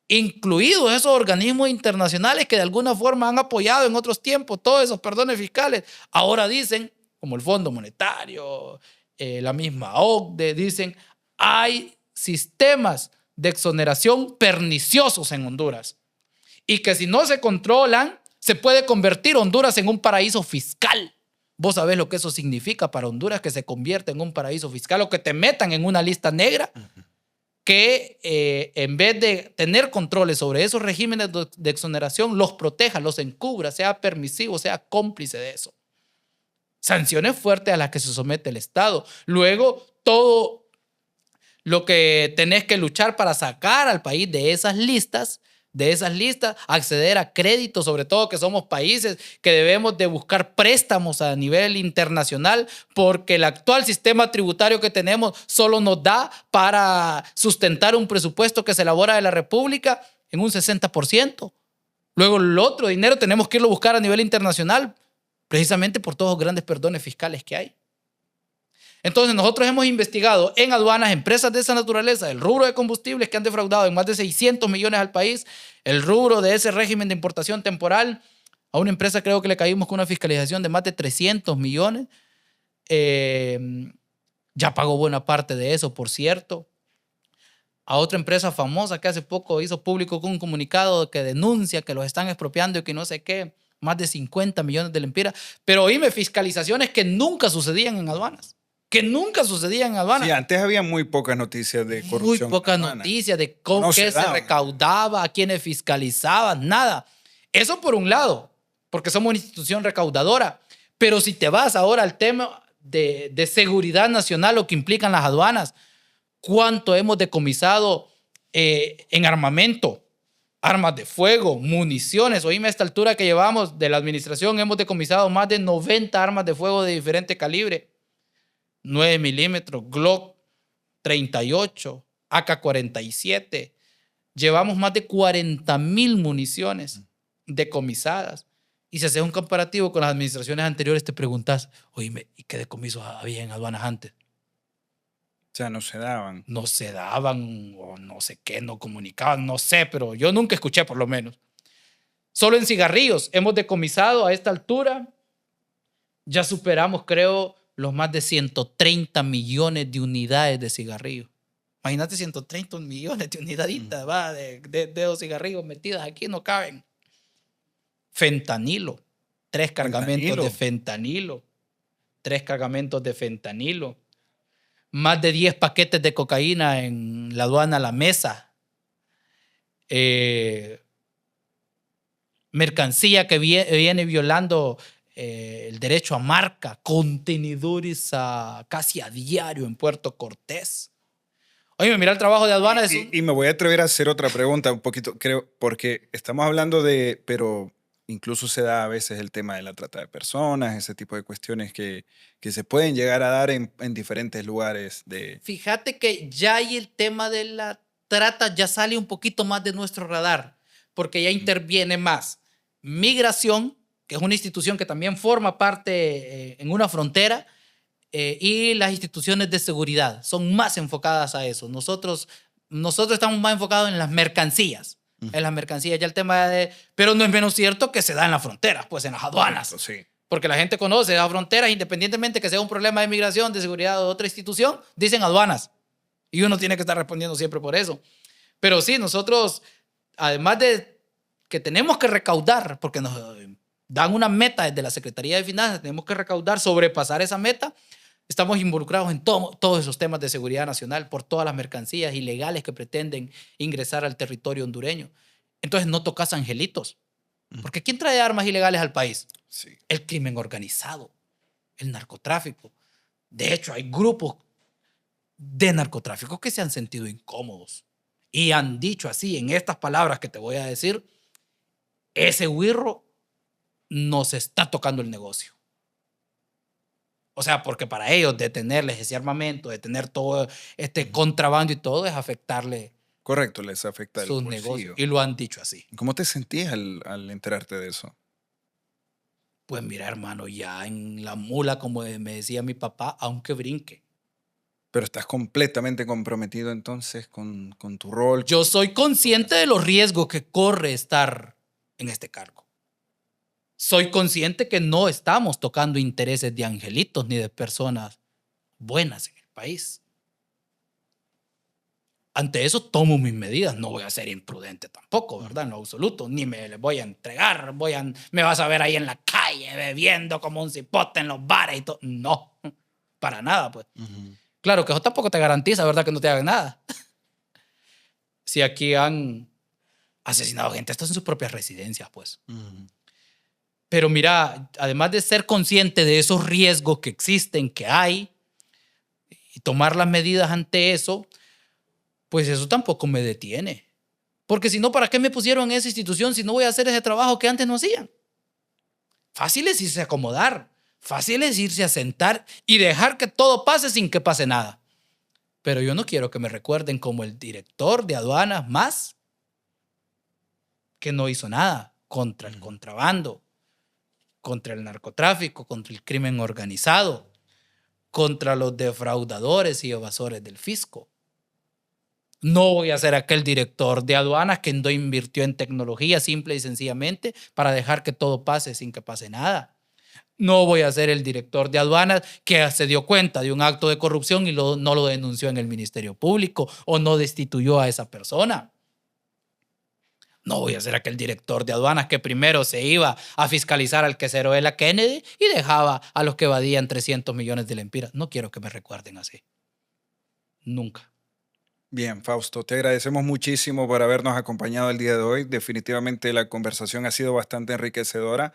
incluidos esos organismos internacionales que de alguna forma han apoyado en otros tiempos todos esos perdones fiscales, ahora dicen, como el Fondo Monetario, la misma OCDE, dicen, hay sistemas de exoneración perniciosos en Honduras y que si no se controlan, se puede convertir Honduras en un paraíso fiscal. Vos sabés lo que eso significa para Honduras, que se convierta en un paraíso fiscal o que te metan en una lista negra, que en vez de tener controles sobre esos regímenes de exoneración, los proteja, los encubra, sea permisivo, sea cómplice de eso. Sanciones fuertes a las que se somete el Estado. Luego, todo lo que tenés que luchar para sacar al país de esas listas, acceder a créditos, sobre todo que somos países que debemos de buscar préstamos a nivel internacional porque el actual sistema tributario que tenemos solo nos da para sustentar un presupuesto que se elabora de la República en un 60%. Luego el otro dinero tenemos que irlo a buscar a nivel internacional precisamente por todos los grandes perdones fiscales que hay. Entonces nosotros hemos investigado en aduanas empresas de esa naturaleza, el rubro de combustibles que han defraudado en más de 600 millones al país, el rubro de ese régimen de importación temporal, a una empresa creo que le caímos con una fiscalización de más de 300 millones. Ya pagó buena parte de eso, por cierto. A otra empresa famosa que hace poco hizo público con un comunicado que denuncia que los están expropiando y que no sé qué, más de 50 millones de lempiras. Pero oíme, fiscalizaciones que nunca sucedían en aduanas. Sí, antes había muy pocas noticias de corrupción. Muy pocas noticias de cómo qué se recaudaba, a quiénes fiscalizaban, nada. Eso por un lado, porque somos una institución recaudadora. Pero si te vas ahora al tema de seguridad nacional, lo que implican las aduanas, cuánto hemos decomisado en armamento, armas de fuego, municiones. Oíme, a esta altura que llevamos de la administración, hemos decomisado más de 90 armas de fuego de diferente calibre. 9 milímetros, Glock 38, AK-47. Llevamos más de 40,000 municiones decomisadas. Y si haces un comparativo con las administraciones anteriores, te preguntas, oíme, ¿y qué decomisos había en aduanas antes? O sea, no se daban. No se daban o no sé qué, no comunicaban, no sé, pero yo nunca escuché por lo menos. Solo en cigarrillos hemos decomisado a esta altura, ya superamos, creo, los más de 130 millones de unidades de cigarrillos. Imagínate 130 millones de unidaditas de dedos cigarrillos metidas aquí, no caben. Fentanilo, 3 cargamentos de fentanilo, 3 cargamentos de fentanilo, más de 10 paquetes de cocaína en la aduana La Mesa, mercancía que viene violando el derecho a marca, contenedores casi a diario en Puerto Cortés. Oye, mira el trabajo de aduana. Y me voy a atrever a hacer otra pregunta un poquito, creo, porque estamos hablando pero incluso se da a veces el tema de la trata de personas, ese tipo de cuestiones que se pueden llegar a dar en diferentes lugares. Fíjate que ya hay el tema de la trata, ya sale un poquito más de nuestro radar, porque ya interviene más migración, que es una institución que también forma parte en una frontera, y las instituciones de seguridad son más enfocadas a eso. Nosotros estamos más enfocados en las mercancías. En las mercancías ya el tema pero no es menos cierto que se da en las fronteras, pues en las aduanas. Sí. Porque la gente conoce las fronteras, independientemente que sea un problema de migración, de seguridad o de otra institución, dicen aduanas. Y uno tiene que estar respondiendo siempre por eso. Pero sí, nosotros, además de que tenemos que recaudar, porque nos dan una meta desde la Secretaría de Finanzas, tenemos que recaudar, sobrepasar esa meta, estamos involucrados en todos esos temas de seguridad nacional por todas las mercancías ilegales que pretenden ingresar al territorio hondureño. Entonces no tocas angelitos. Porque ¿quién trae armas ilegales al país? Sí. El crimen organizado, el narcotráfico. De hecho, hay grupos de narcotráfico que se han sentido incómodos y han dicho así, en estas palabras que te voy a decir, ese güirro nos está tocando el negocio. O sea, porque para ellos detenerles ese armamento, detener todo este contrabando y todo, es afectarle. Correcto, les afecta sus el bolsillo. negocios. Y lo han dicho así. ¿Cómo te sentías al enterarte de eso? Pues mira, hermano, ya en la mula, como me decía mi papá, aunque brinque. Pero estás completamente comprometido entonces con tu rol. Yo soy consciente de los riesgos que corre estar en este cargo. Soy consciente que no estamos tocando intereses de angelitos ni de personas buenas en el país. Ante eso tomo mis medidas. No voy a ser imprudente tampoco, ¿verdad? En lo absoluto. Ni me les voy a entregar. Me vas a ver ahí en la calle bebiendo como un cipote en los bares y todo. No, para nada, pues. Claro que eso tampoco te garantiza, ¿verdad? Que no te hagan nada. Si aquí han asesinado gente, esto es en sus propias residencias, pues. Pero mira, además de ser consciente de esos riesgos que existen, que hay, y tomar las medidas ante eso, pues eso tampoco me detiene. Porque si no, ¿para qué me pusieron en esa institución si no voy a hacer ese trabajo que antes no hacían? Fácil es irse a acomodar, fácil es irse a sentar y dejar que todo pase sin que pase nada. Pero yo no quiero que me recuerden como el director de aduanas más que no hizo nada contra el contrabando, contra el narcotráfico, contra el crimen organizado, contra los defraudadores y evasores del fisco. No voy a ser aquel director de aduanas que no invirtió en tecnología simple y sencillamente para dejar que todo pase sin que pase nada. No voy a ser el director de aduanas que se dio cuenta de un acto de corrupción y no lo denunció en el Ministerio Público o no destituyó a esa persona. No voy a ser aquel director de aduanas que primero se iba a fiscalizar al quesero de la Kennedy y dejaba a los que evadían 300 millones de lempiras. No quiero que me recuerden así. Nunca. Bien, Fausto, te agradecemos muchísimo por habernos acompañado el día de hoy. Definitivamente la conversación ha sido bastante enriquecedora.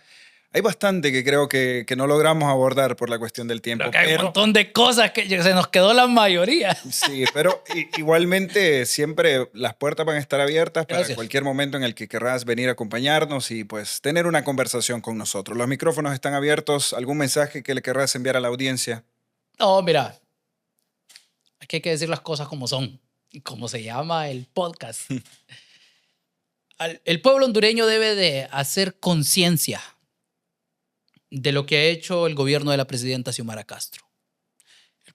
Hay bastante que creo que no logramos abordar por la cuestión del tiempo. Hay un montón de cosas que se nos quedó la mayoría. Sí, pero igualmente siempre las puertas van a estar abiertas para cualquier momento en el que querrás venir a acompañarnos y pues tener una conversación con nosotros. Los micrófonos están abiertos. ¿Algún mensaje que le querrás enviar a la audiencia? No, mira, aquí hay que decir las cosas como son, como se llama el podcast. El pueblo hondureño debe de hacer conciencia de lo que ha hecho el gobierno de la presidenta Xiomara Castro.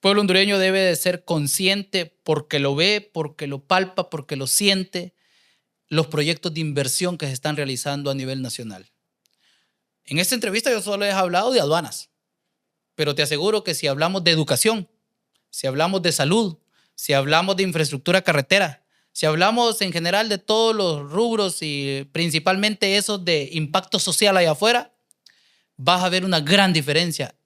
pueblo hondureño debe de ser consciente porque lo ve, porque lo palpa, porque lo siente, los proyectos de inversión que se están realizando a nivel nacional. En esta entrevista yo solo he hablado de aduanas, pero te aseguro que si hablamos de educación, si hablamos de salud, si hablamos de infraestructura carretera, si hablamos en general de todos los rubros y principalmente esos de impacto social allá afuera, vas a ver una gran diferencia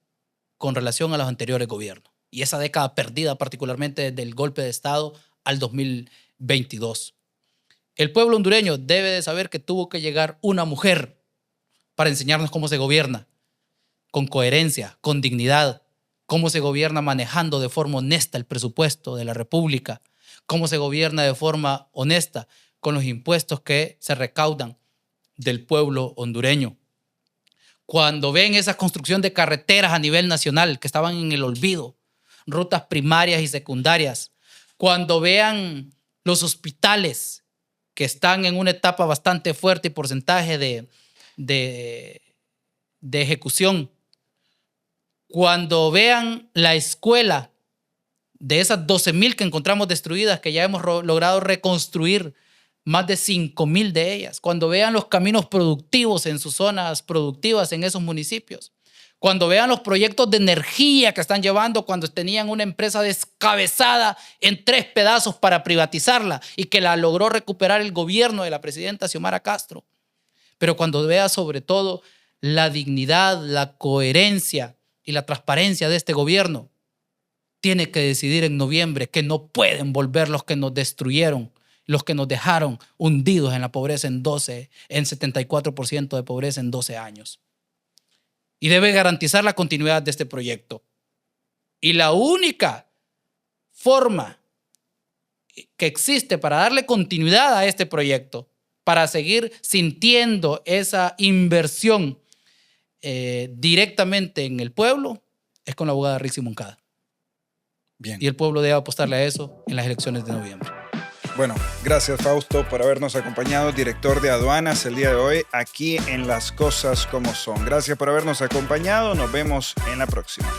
con relación a los anteriores gobiernos. Y esa década perdida, particularmente desde el golpe de Estado al 2022. El pueblo hondureño debe de saber que tuvo que llegar una mujer para enseñarnos cómo se gobierna, con coherencia, con dignidad, cómo se gobierna manejando de forma honesta el presupuesto de la República, cómo se gobierna de forma honesta con los impuestos que se recaudan del pueblo hondureño. Cuando ven esa construcción de carreteras a nivel nacional que estaban en el olvido, rutas primarias y secundarias, cuando vean los hospitales que están en una etapa bastante fuerte y porcentaje de ejecución, cuando vean la escuela de esas 12,000 que encontramos destruidas, que ya hemos logrado reconstruir más de 5,000 de ellas, cuando vean los caminos productivos en sus zonas productivas en esos municipios, cuando vean los proyectos de energía que están llevando cuando tenían una empresa descabezada en 3 pedazos para privatizarla y que la logró recuperar el gobierno de la presidenta Xiomara Castro. Pero cuando vea sobre todo la dignidad, la coherencia y la transparencia de este gobierno, tiene que decidir en noviembre que no pueden volver los que nos destruyeron, los que nos dejaron hundidos en la pobreza en 74% de pobreza en 12 años. Y debe garantizar la continuidad de este proyecto. Y la única forma que existe para darle continuidad a este proyecto, para seguir sintiendo esa inversión directamente en el pueblo, es con la abogada Rixi Moncada. Bien. Y el pueblo debe apostarle a eso en las elecciones de noviembre. Bueno, gracias Fausto por habernos acompañado, director de aduanas, el día de hoy aquí en Las Cosas Como Son. Gracias por habernos acompañado, nos vemos en la próxima.